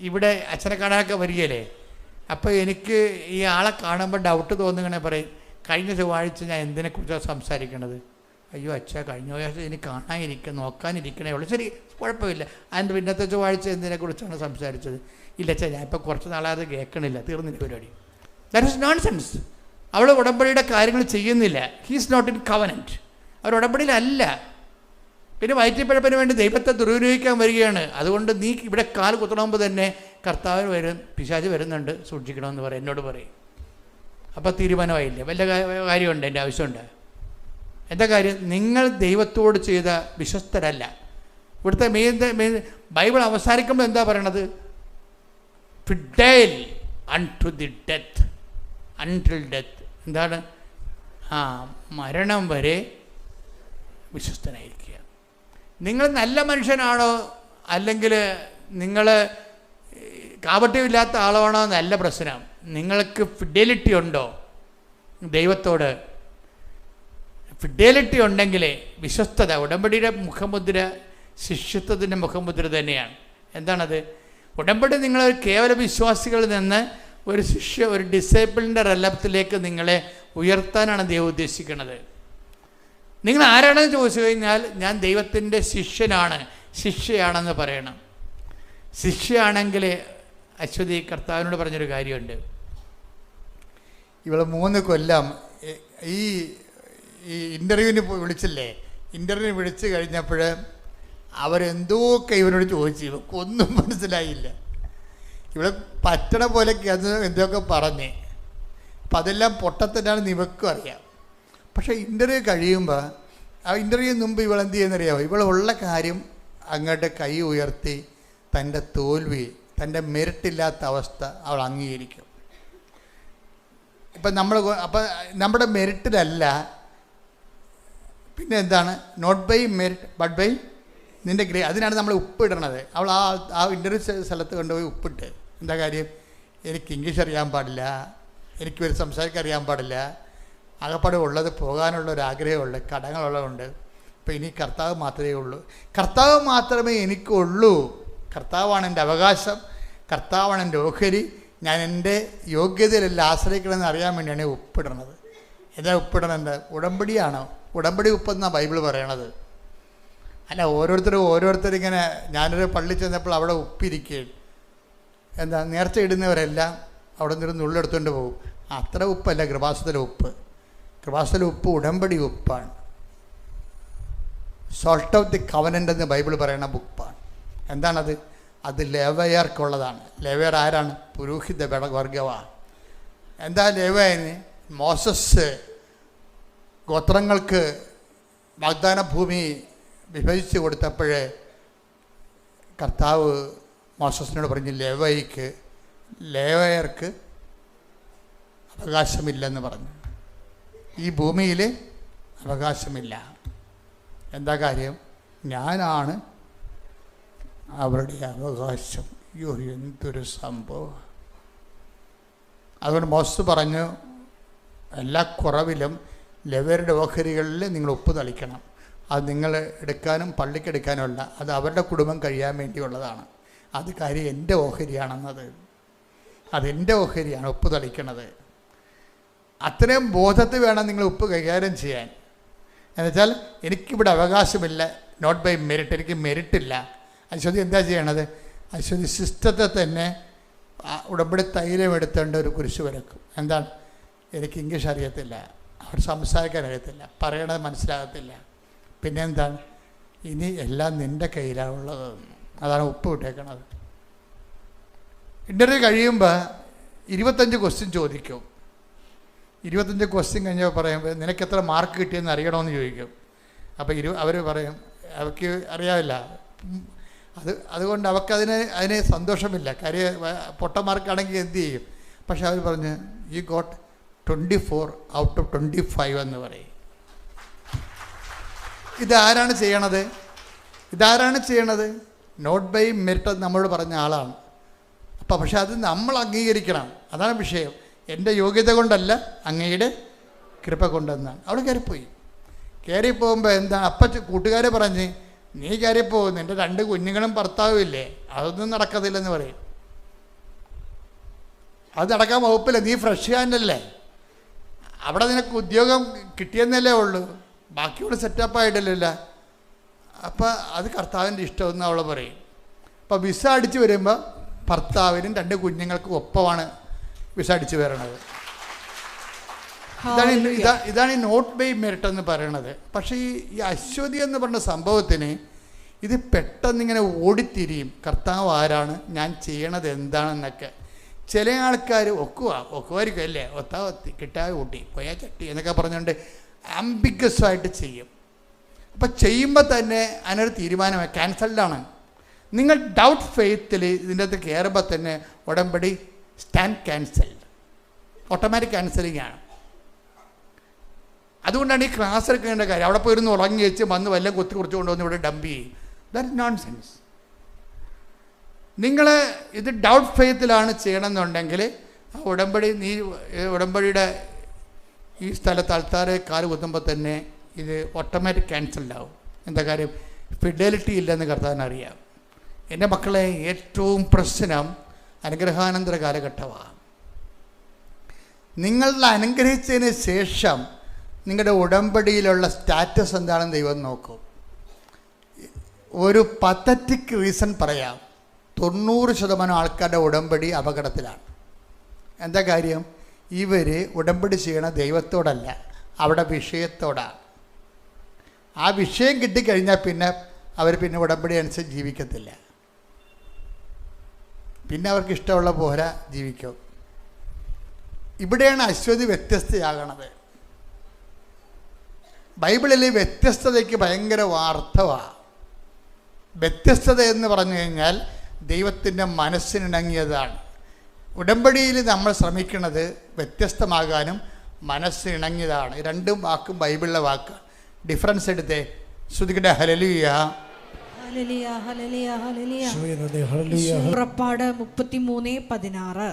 ഇവിടെ അച്ഛനെ കാണാനൊക്കെ വരികയല്ലേ. അപ്പോൾ എനിക്ക് ഈ ആളെ കാണുമ്പോൾ ഡൗട്ട് തോന്നുകയാണെ പറയും, കഴിഞ്ഞ ചൊവ്വാഴ്ച ഞാൻ എന്തിനെക്കുറിച്ചാണ് സംസാരിക്കണത്? അയ്യോ അച്ഛാ, കഴിഞ്ഞ ചൊവ്വാഴ്ച എനിക്ക് കാണാനിരിക്കുക നോക്കാനിരിക്കണേ ഉള്ളൂ. ശരി, കുഴപ്പമില്ല. അതിൻ്റെ പിന്നത്തെ ചൊവ്വാഴ്ച എന്തിനെക്കുറിച്ചാണ് സംസാരിച്ചത്? ഇല്ല അച്ഛാ, ഞാൻ ഇപ്പോൾ കുറച്ച് നാളായത് കേൾക്കണില്ല, തീർന്നില്ല പരിപാടി. That is nonsense. അവൾ ഉടമ്പടിയുടെ കാര്യങ്ങൾ ചെയ്യുന്നില്ല. He's not in covenant. അവർ ഉടമ്പടിയിലല്ല. പിന്നെ വയറ്റിപ്പഴപ്പിന് വേണ്ടി ദൈവത്തെ ദുരുപയോഗിക്കാൻ വരികയാണ്. അതുകൊണ്ട് നീ ഇവിടെ കാൽ കുത്തണമെമ്പോൾ തന്നെ കർത്താവിന് പിശാച് വരുന്നുണ്ട്, സൂക്ഷിക്കണമെന്ന് പറയും, എന്നോട് പറയും. അപ്പോൾ തീരുമാനമായില്ലേ? വല്ല കാര്യമുണ്ട്? എൻ്റെ ആവശ്യമുണ്ട്? എന്താ കാര്യം? നിങ്ങൾ ദൈവത്തോട് ചെയ്ത വിശ്വസ്തരല്ല. ഇവിടുത്തെ മെയിൻ ബൈബിൾ അവസാനിക്കുമ്പോൾ എന്താ പറയണത്? Fidel unto the death, until death. എന്താണ്? മരണം വരെ വിശ്വസ്തനായിരിക്കുക. നിങ്ങൾ നല്ല മനുഷ്യനാണോ അല്ലെങ്കിൽ നിങ്ങൾ കാപട്യമില്ലാത്ത ആളാണോ എന്നല്ല പ്രശ്നം. നിങ്ങൾക്ക് ഫിഡലിറ്റി ഉണ്ടോ ദൈവത്തോട്? ഫിഡലിറ്റി ഉണ്ടെങ്കിൽ വിശ്വസ്തത, ഉടമ്പടിയുടെ മുഖമുദ്ര ശിഷ്യത്വത്തിൻ്റെ മുഖമുദ്ര തന്നെയാണ്. എന്താണത്? ഉടമ്പടി നിങ്ങൾ കേവല വിശ്വാസികളിൽ നിന്ന് ഒരു ഡിസേബിളിൻ്റെ റെലത്തിലേക്ക് നിങ്ങളെ ഉയർത്താനാണ് ദൈവം ഉദ്ദേശിക്കുന്നത്. നിങ്ങൾ ആരാണെന്ന് ചോദിച്ചു കഴിഞ്ഞാൽ ഞാൻ ദൈവത്തിൻ്റെ ശിഷ്യയാണെന്ന് പറയണം. ശിഷ്യയാണെങ്കിൽ അശ്വതി കർത്താവിനോട് പറഞ്ഞൊരു കാര്യമുണ്ട്. ഇവളെ 3 കൊല്ലം ഈ ഇൻ്റർവ്യൂവിന് വിളിച്ചില്ലേ? ഇൻ്റർവ്യൂവിന് വിളിച്ച് കഴിഞ്ഞപ്പോൾ അവരെന്തൊക്കെ ഇവനോട് ചോദിച്ചു, ഇവക്കൊന്നും മനസ്സിലായില്ല. ഇവിടെ പറ്റണ പോലെയൊക്കെ അത് എന്തൊക്കെ പറഞ്ഞ്. അപ്പം അതെല്ലാം പൊട്ടത്തന്നെയാണ് ഇവക്കും അറിയാം. പക്ഷേ ഇൻ്റർവ്യൂ കഴിയുമ്പോൾ ആ ഇൻ്റർവ്യൂ മുമ്പ് ഇവളെന്ത് ചെയ്യുന്നറിയാമോ? ഇവളുള്ള കാര്യം അങ്ങോട്ട് കൈ ഉയർത്തി തൻ്റെ തോൽവി, തൻ്റെ മെറിറ്റില്ലാത്ത അവസ്ഥ അവൾ അംഗീകരിക്കും. ഇപ്പം അപ്പം നമ്മുടെ മെറിറ്റിലല്ല, പിന്നെ എന്താണ്? Not by merit but by നിൻ്റെ അതിനാണ് നമ്മൾ ഉപ്പിടണത്. അവൾ ആ ഇൻ്റർവ്യൂ സ്ഥലത്ത് കൊണ്ടുപോയി ഉപ്പിട്ട്, എന്താ കാര്യം? എനിക്ക് ഇംഗ്ലീഷ് അറിയാൻ പാടില്ല, എനിക്ക് ഒരു സംസാരിക്കാൻ അറിയാൻ പാടില്ല, ആകപ്പാടെ ഉള്ളത് പോകാനുള്ളൊരാഗ്രഹമുണ്ട്, കടങ്ങളുള്ളതുകൊണ്ട്. ഇപ്പം ഇനി കർത്താവ് മാത്രമേ ഉള്ളൂ, കർത്താവ് മാത്രമേ എനിക്കുള്ളൂ, കർത്താവാണ് എൻ്റെ അവകാശം, കർത്താവാണ് എൻ്റെ ഓഹരി, ഞാൻ എൻ്റെ യോഗ്യതയിലെല്ലാം ആശ്രയിക്കണമെന്ന് അറിയാൻ വേണ്ടിയാണ് ഉപ്പിടണത്. എന്താ ഉപ്പിടണത്? ഉടമ്പടിയാണോ? ഉടമ്പടി ഉപ്പെന്നാണ് ബൈബിൾ പറയണത്. അല്ല, ഓരോരുത്തരിങ്ങനെ, ഞാനൊരു പള്ളി ചെന്നപ്പോൾ അവിടെ ഉപ്പിരിക്കുകയാണ്. എന്താ, നേർച്ച ഇടുന്നവരെല്ലാം അവിടെ നിന്ന് നുള്ളെടുത്തുകൊണ്ട് പോകും. അത്ര ഉപ്പല്ല കൃപാസനത്തിലെ ഉപ്പ്. കൃപാസനത്തിലെ ഉപ്പ് ഉടമ്പടി ഉപ്പാണ്. സോൾട്ട് ഓഫ് ദി കവനൻ്റ് എന്ന് ബൈബിൾ പറയുന്ന ഉപ്പാണ്. എന്താണത്? അത് ലേവയർക്കുള്ളതാണ്. ലേവയർ ആരാണ്? പുരോഹിത വർഗമാണ്. എന്താ ലേവയന്? മോസസ് ഗോത്രങ്ങൾക്ക് വാഗ്ദാന ഭൂമി വിഭജിച്ച് കൊടുത്തപ്പോഴേ കർത്താവ് മോസസിനോട് പറഞ്ഞു, ലേവയർക്ക് അവകാശമില്ലെന്ന് പറഞ്ഞു. ഈ ഭൂമിയിൽ അവകാശമില്ല. എന്താ കാര്യം? ഞാനാണ് അവരുടെ അവകാശം. അയ്യോ, എന്തൊരു സംഭവം! അതുകൊണ്ട് മോസസ് പറഞ്ഞു, എല്ലാ കുറവിലും ലേവ്യരുടെ ഓഹരികളിൽ നിങ്ങൾ ഉപ്പ് തളിക്കണം. അത് നിങ്ങൾ എടുക്കാനും പള്ളിക്കെടുക്കാനുമല്ല, അത് അവരുടെ കുടുംബം കഴിയാൻ വേണ്ടിയുള്ളതാണ്. അത് കാര്യം എൻ്റെ ഓഹരിയാണെന്നത്, അതെൻ്റെ ഓഹരിയാണ് ഉപ്പ് തളിക്കണത്. അത്രയും ബോധത്തിൽ വേണം നിങ്ങൾ ഉപ്പ് കൈകാര്യം ചെയ്യാൻ. എന്നുവെച്ചാൽ എനിക്കിവിടെ അവകാശമില്ല, നോട്ട് ബൈ മെറിറ്റ്, എനിക്ക് മെറിറ്റില്ല. അശ്വതി എന്താ ചെയ്യണത്? അശ്വതി സിസ്റ്റത്തെ തന്നെ ഉടമ്പടി തൈലം എടുത്തേണ്ട ഒരു കുരിശ് വരക്കും. എന്താണ്? എനിക്ക് ഇംഗ്ലീഷ് അറിയത്തില്ല, അവർ സംസാരിക്കാൻ അറിയത്തില്ല, പറയണത് മനസ്സിലാകത്തില്ല, പിന്നെ എന്താണ്? ഇനി എല്ലാം നിൻ്റെ കയ്യിലാണുള്ളത്. അതാണ് ഉപ്പ് വിട്ടേക്കണത്. ഇൻ്റർവ്യൂ കഴിയുമ്പോൾ 25 ക്വസ്റ്റ്യൻ ചോദിക്കും. 25 ക്വസ്റ്റ്യൻ കഴിഞ്ഞപ്പോൾ പറയുമ്പോൾ നിനക്ക് എത്ര മാർക്ക് കിട്ടിയെന്ന് അറിയണമെന്ന് ചോദിക്കും. അപ്പോൾ അവർ പറയും അവർക്ക് അറിയാവില്ല, അതുകൊണ്ട് അതിന് സന്തോഷമില്ല. കാര്യം പൊട്ട മാർക്കാണെങ്കിൽ എന്ത് ചെയ്യും? പക്ഷെ അവർ പറഞ്ഞ് യു ഗോട്ട് 24 ഔട്ട് ഓഫ് 25 എന്ന് പറയും. ഇതാരാണ് ചെയ്യണത്? നോട്ട് ബൈ മെറിറ്റ് നമ്മളോട് പറഞ്ഞ ആളാണ്. പക്ഷെ അത് നമ്മൾ അംഗീകരിക്കണം. അതാണ് വിഷയം. എൻ്റെ യോഗ്യത കൊണ്ടല്ല, അങ്ങയുടെ കൃപ കൊണ്ടെന്നാണ്. അവിടെ കയറിപ്പോകുമ്പോൾ എന്താ കൂട്ടുകാരെ പറഞ്ഞ്, നീ കയറിപ്പോകും, നിൻ്റെ 2 കുഞ്ഞുങ്ങളും ഭർത്താവും ഇല്ലേ, അതൊന്നും നടക്കത്തില്ലെന്ന് പറയും. അത് നടക്കാൻ വകുപ്പില്ല, നീ ഫ്രഷ് ഹാൻഡല്ലേ, അവിടെ നിനക്ക് ഉദ്യോഗം കിട്ടിയെന്നല്ലേ ഉള്ളൂ, ബാക്കിയോട് സെറ്റപ്പായിട്ടില്ല. അപ്പം അത് കർത്താവിൻ്റെ ഇഷ്ടമെന്ന് അവൾ പറയും. അപ്പോൾ വിസ അടിച്ച് വരുമ്പോൾ ഭർത്താവിനും 2 കുഞ്ഞുങ്ങൾക്കും ഒപ്പമാണ് വിസ അടിച്ച് വരണത്. ഇതാണ് ഈ നോട്ട് ബൈ മെറിറ്റ് എന്ന് പറയണത്. പക്ഷേ ഈ അശ്വതി എന്ന് പറഞ്ഞ സംഭവത്തിന് ഇത് പെട്ടെന്നിങ്ങനെ ഓടിത്തിരിയും. കർത്താവ് ആരാണ്, ഞാൻ ചെയ്യണത് എന്താണെന്നൊക്കെ. ചില ആൾക്കാർ ഒക്കുമായിരിക്കും അല്ലേ, ഒത്തി കിട്ടാതെ കൂട്ടി പോയാൽ ചട്ടി എന്നൊക്കെ പറഞ്ഞുകൊണ്ട് ആംബിഗസ്സായിട്ട് ചെയ്യും. അപ്പം ചെയ്യുമ്പോൾ തന്നെ അതിനൊരു തീരുമാനമായി ക്യാൻസൽഡാണ്. നിങ്ങൾ ഡൗട്ട് ഫെയ്ത്തിൽ ഇതിൻ്റെ അകത്ത് കയറുമ്പോൾ തന്നെ ഉടമ്പടി സ്റ്റാൻഡ് ക്യാൻസൽഡ്, ഓട്ടോമാറ്റിക് ക്യാൻസലിംഗ് ആണ്. അതുകൊണ്ടാണ് ഈ ക്ലാസ് എടുക്കേണ്ട കാര്യം. അവിടെ പോയിരുന്ന് ഉറങ്ങി വെച്ച് വന്ന് വല്ലതും കുത്തി കുറിച്ച് കൊണ്ടുവന്ന് ഇവിടെ ഡംപ് ചെയ്യും. That nonsense. നിങ്ങൾ ഇത് ഡൗട്ട് ഫെയ്ത്തിലാണ് ചെയ്യണമെന്നുണ്ടെങ്കിൽ ആ ഉടമ്പടിയുടെ ഈ സ്ഥലത്ത് ആൾക്കാരെ കാല് കുത്തുമ്പോൾ തന്നെ ഇത് ഓട്ടോമാറ്റിക് ക്യാൻസൽഡ് ആവും. എന്താ കാര്യം? ഫിഡലിറ്റി ഇല്ലെന്ന് കർത്താവിനറിയാം. എൻ്റെ മക്കളെ, ഏറ്റവും പ്രശ്നം അനുഗ്രഹാനന്തര കാലഘട്ടമാണ്. നിങ്ങളുടെ അനുഗ്രഹിച്ചതിന് ശേഷം നിങ്ങളുടെ ഉടമ്പടിയിലുള്ള സ്റ്റാറ്റസ് എന്താണെന്ന് ദൈവം നോക്കും. ഒരു പത്തറ്റിക് റീസൺ പറയാം. 90% ആൾക്കാരുടെ ഉടമ്പടി അപകടത്തിലാണ്. എന്താ കാര്യം? ഇവർ ഉടമ്പടി ചെയ്യണ ദൈവത്തോടല്ല, അവിടെ വിഷയത്തോടാണ്. ആ വിഷയം കിട്ടിക്കഴിഞ്ഞാൽ അവർ ഉടമ്പടി അനുസരിച്ച് ജീവിക്കത്തില്ല. അവർക്ക് ഇഷ്ടമുള്ള പോലെ ജീവിക്കും. ഇവിടെയാണ് അശ്വതി വ്യത്യസ്തയാകണത്. ബൈബിളിൽ വ്യത്യസ്തതയ്ക്ക് ഭയങ്കര അർത്ഥമാണ്. വ്യത്യസ്തത എന്ന് പറഞ്ഞു കഴിഞ്ഞാൽ ദൈവത്തിൻ്റെ മനസ്സിനിണങ്ങിയതാണ്. ഉടമ്പടിയിൽ നമ്മൾ ശ്രമിക്കുന്നത് വ്യത്യസ്തമാകാനും മനസ്സിനിണങ്ങിയതാണ്. രണ്ടും വാക്കും ബൈബിളിലെ വാക്ക്. ഡിഫറൻസ് എടുത്തേ. ശ്രുതിക്കട്ടെ ഹല്ലേലൂയ. പുറപ്പാട് 33:16.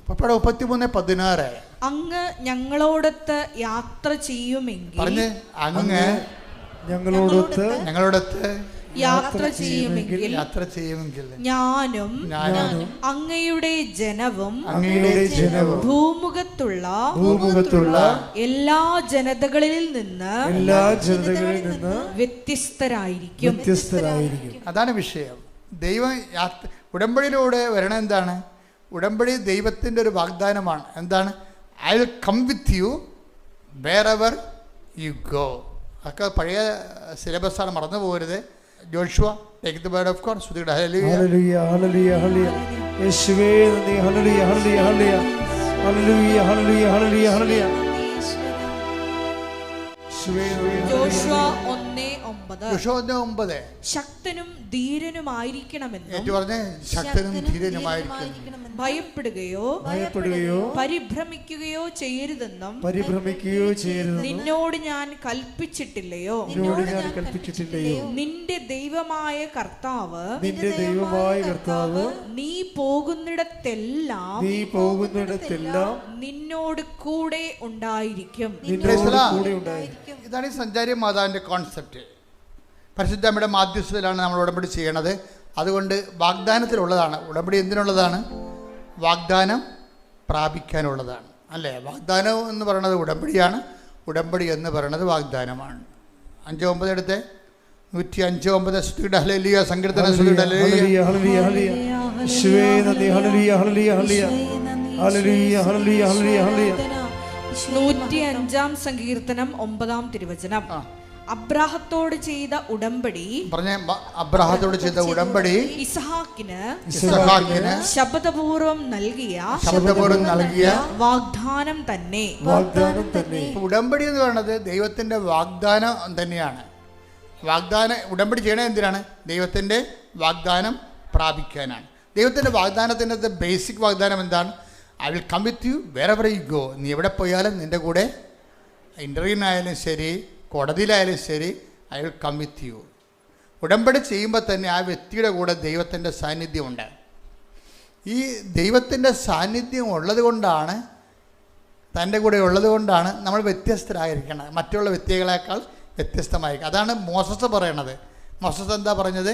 പുറപ്പാട് 33:16. അങ്ങ് ഞങ്ങളോടൊത്ത് യാത്ര ചെയ്യുമെങ്കിൽ പറഞ്ഞ് അങ്ങ് ഞങ്ങളോടൊത്ത് യാത്ര ചെയ്യുമെങ്കിൽ ഞാനും അങ്ങയുടെ ജനവും ഭൂമുഖത്തുള്ള എല്ലാ ജനതകളിൽ നിന്ന് വ്യത്യസ്തരായിരിക്കും. അതാണ് വിഷയം. ദൈവം ഉടമ്പടിയിലൂടെ വരണം. എന്താണ് ഉടമ്പടി? ദൈവത്തിൻ്റെ ഒരു വാഗ്ദാനമാണ്. എന്താണ്? I will come with you wherever you go. അതൊക്കെ പഴയ സിലബസാണ്, മറന്നു പോകരുത്. Joshua, take the word of God. ശ്രുതിയുടെ ഹല്ലേലൂയ. ഹല്ലേലൂയ ഹല്ലേലൂയ ഹല്ലേലൂയ. യേശുവേ നന്ദി. ഹല്ലേലൂയ ഹല്ലേലൂയ ഹല്ലേലൂയ. ഹല്ലേലൂയ ഹല്ലേലൂയ ഹല്ലേലൂയ ഹല്ലേലൂയ. ജോഷുവ 1:9. 1:9. ശക്തനും ധീരനുമായിരിക്കണമെന്നും പറഞ്ഞേ, ശക്തനും ധീരനുമായിരിക്കണം. ഭയപ്പെടുകയോ പരിഭ്രമിക്കുകയോ ചെയ്യരുതെന്നും നിന്നോട് ഞാൻ കൽപ്പിച്ചിട്ടില്ലയോ? നിന്റെ ദൈവമായ കർത്താവ് നീ പോകുന്നിടത്തെല്ലാം നിന്നോട് കൂടെ ഉണ്ടായിരിക്കും. ഇതാണ് ഈ സഞ്ചാരി മാതാവിൻ്റെ കോൺസെപ്റ്റ്. പരിശുദ്ധ അമ്മയുടെ മാധ്യസ്ഥതയിലാണ് നമ്മൾ ഉടമ്പടി ചെയ്യണത്. അതുകൊണ്ട് വാഗ്ദാനത്തിലുള്ളതാണ് ഉടമ്പടി. എന്തിനുള്ളതാണ്? വാഗ്ദാനം പ്രാപിക്കാനുള്ളതാണ്, അല്ലേ? വാഗ്ദാനം എന്ന് പറയുന്നത് ഉടമ്പടിയാണ്. ഉടമ്പടി എന്ന് പറയുന്നത് വാഗ്ദാനമാണ്. 5:9 എടുത്തേ. 105:9. സ്തുതിയുടെ ഹല്ലേലൂയ. സങ്കീർത്തനം. സ്തുതിയുടെ ഹല്ലേലൂയ. 105-ാം സങ്കീർത്തനം 9-ാം തിരുവചനം. അബ്രാഹത്തോട് ചെയ്ത ഉടമ്പടി. അബ്രാഹത്തോട് ചെയ്ത ഉടമ്പടി ഇസ്ഹാക്കിന് ശബ്ദപൂർവം നൽകിയ വാഗ്ദാനം തന്നെ. ഉടമ്പടി എന്ന് പറയുന്നത് ദൈവത്തിന്റെ വാഗ്ദാനം തന്നെയാണ്. ഉടമ്പടി ചെയ്യണത് എന്തിനാണ്? ദൈവത്തിന്റെ വാഗ്ദാനം പ്രാപിക്കാനാണ്. ദൈവത്തിന്റെ വാഗ്ദാനത്തിന്റെ ബേസിക് വാഗ്ദാനം എന്താണ്? I will come with you wherever you go. നീ എവിടെ പോയാലും നിന്റെ കൂടെ, ഇന്റർവ്യൂവിനായാലും ശരി, കോടതിയിലായാലും ശരി, I will come with you. ഉടമ്പടി ചെയ്യുമ്പോൾ തന്നെ ആ വ്യക്തിയുടെ കൂടെ ദൈവത്തിൻ്റെ സാന്നിധ്യമുണ്ട്. ഈ ദൈവത്തിൻ്റെ സാന്നിധ്യം ഉള്ളത് കൊണ്ടാണ്, തൻ്റെ കൂടെ ഉള്ളത് കൊണ്ടാണ് നമ്മൾ വ്യത്യസ്തരായിരിക്കണം, മറ്റുള്ള വ്യക്തികളെക്കാൾ വ്യത്യസ്തമായിരിക്കും. അതാണ് മോസസ് പറയണത്. മോസസ് എന്താ പറഞ്ഞത്?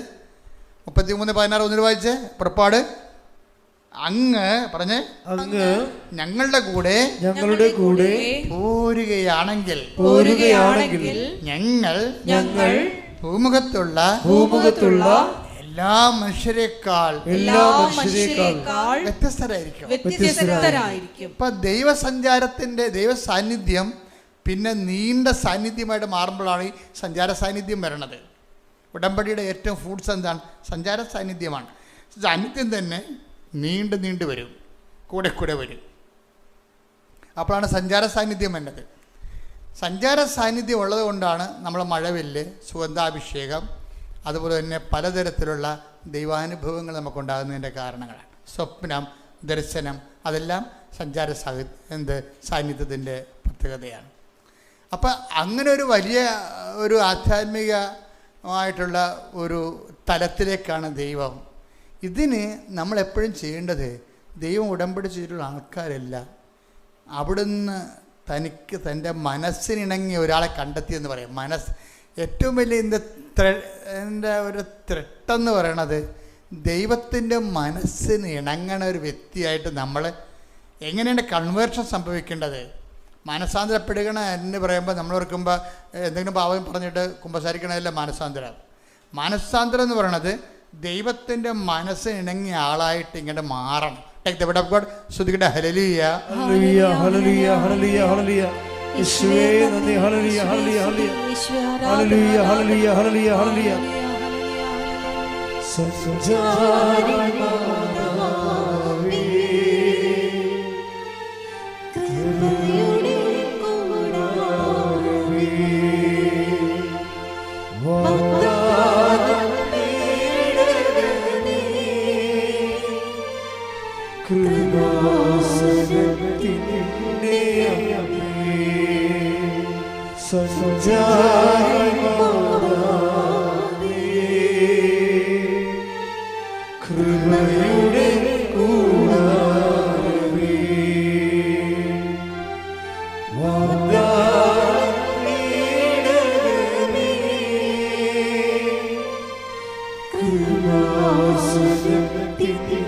33:16 ഒന്നിന് വായിച്ച്. പുറപ്പാട്. അങ്ങ് പറഞ്ഞ് ഞങ്ങളുടെ കൂടെ പോരുകയാണെങ്കിൽ ഞങ്ങൾ ഭൂമുഖത്തുള്ള എല്ലാ മനുഷ്യരെക്കാൾ വ്യത്യസ്തരായിരിക്കും. ഇപ്പൊ ദൈവ സാന്നിധ്യം പിന്നെ നീണ്ട സാന്നിധ്യമായിട്ട് മാറുമ്പോഴാണ് ഈ സഞ്ചാര സാന്നിധ്യം വരണത്. ഉടമ്പടിയുടെ ഏറ്റവും ഫൂഡ്സ് എന്താണ്? സഞ്ചാര സാന്നിധ്യമാണ്. സാന്നിധ്യം തന്നെ നീണ്ടു വരും, കൂടെ വരും. അപ്പോഴാണ് സഞ്ചാര സാന്നിധ്യം വരുന്നത്. സഞ്ചാര സാന്നിധ്യം ഉള്ളത് കൊണ്ടാണ് നമ്മൾ മഴവില്ല്, സുഗന്ധാഭിഷേകം, അതുപോലെ തന്നെ പലതരത്തിലുള്ള ദൈവാനുഭവങ്ങൾ നമുക്കുണ്ടാകുന്നതിൻ്റെ കാരണങ്ങളാണ്. സ്വപ്നം, ദർശനം, അതെല്ലാം സഞ്ചാര സാന്നിധ്യത്തിൻ്റെ പ്രത്യേകതയാണ്. അപ്പം അങ്ങനെ ഒരു വലിയ ഒരു ആധ്യാത്മികമായിട്ടുള്ള ഒരു തലത്തിലേക്കാണ് ദൈവം. ഇതിന് നമ്മളെപ്പോഴും ചെയ്യേണ്ടത്, ദൈവം ഉടമ്പടി ചെയ്തിട്ടുള്ള ആൾക്കാരല്ല, അവിടുന്ന് തനിക്ക് തൻ്റെ മനസ്സിനിണങ്ങിയ ഒരാളെ കണ്ടെത്തിയെന്ന് പറയും. ഏറ്റവും വലിയ എൻ്റെ ഒരു ത്രെട്ടെന്ന് പറയണത് ദൈവത്തിൻ്റെ മനസ്സിന് ഇണങ്ങണ ഒരു വ്യക്തിയായിട്ട് നമ്മൾ എങ്ങനെയാണ് കൺവേർഷൻ സംഭവിക്കേണ്ടത്. മാനസാന്തരപ്പെടുകണ എന്ന് പറയുമ്പോൾ നമ്മൾ ഓർക്കുമ്പോൾ എന്തെങ്കിലും പാവം പറഞ്ഞിട്ട് കുമ്പസാരിക്കണതല്ല മാനസാന്തരം. മാനസാന്തരം എന്ന് പറയണത് ദൈവത്തിൻ്റെ മനസ്സിനിണങ്ങിയ ആളായിട്ട് ഇങ്ങനെ മാറണം. Take the word of God. ശ്രുതിക്കട്ടെ ഹല്ലേലൂയ. ഹല്ലേലൂയ ഹല്ലേലൂയ ഹല്ലേലൂയ ഹല്ലേലൂയ. യേശുവേ നന്ദി. ഹല്ലേലൂയ ഹല്ലേലൂയ ഹല്ലേലൂയ. ഹല്ലേലൂയ ഹല്ലേലൂയ ഹല്ലേലൂയ ഹല്ലേലൂയ. സഞ്ചാരി മാതാവേ കൃപയുടെ കൂടാരമേ കൃപാസനത്തിൻ്റെ അമ്മേ, സഞ്ചാരിമാതാവേ, കൃപയുടെ കൂടാരമേ, വാഗ്ദാനമേ, കൃപാസനത്തിൻ്റെ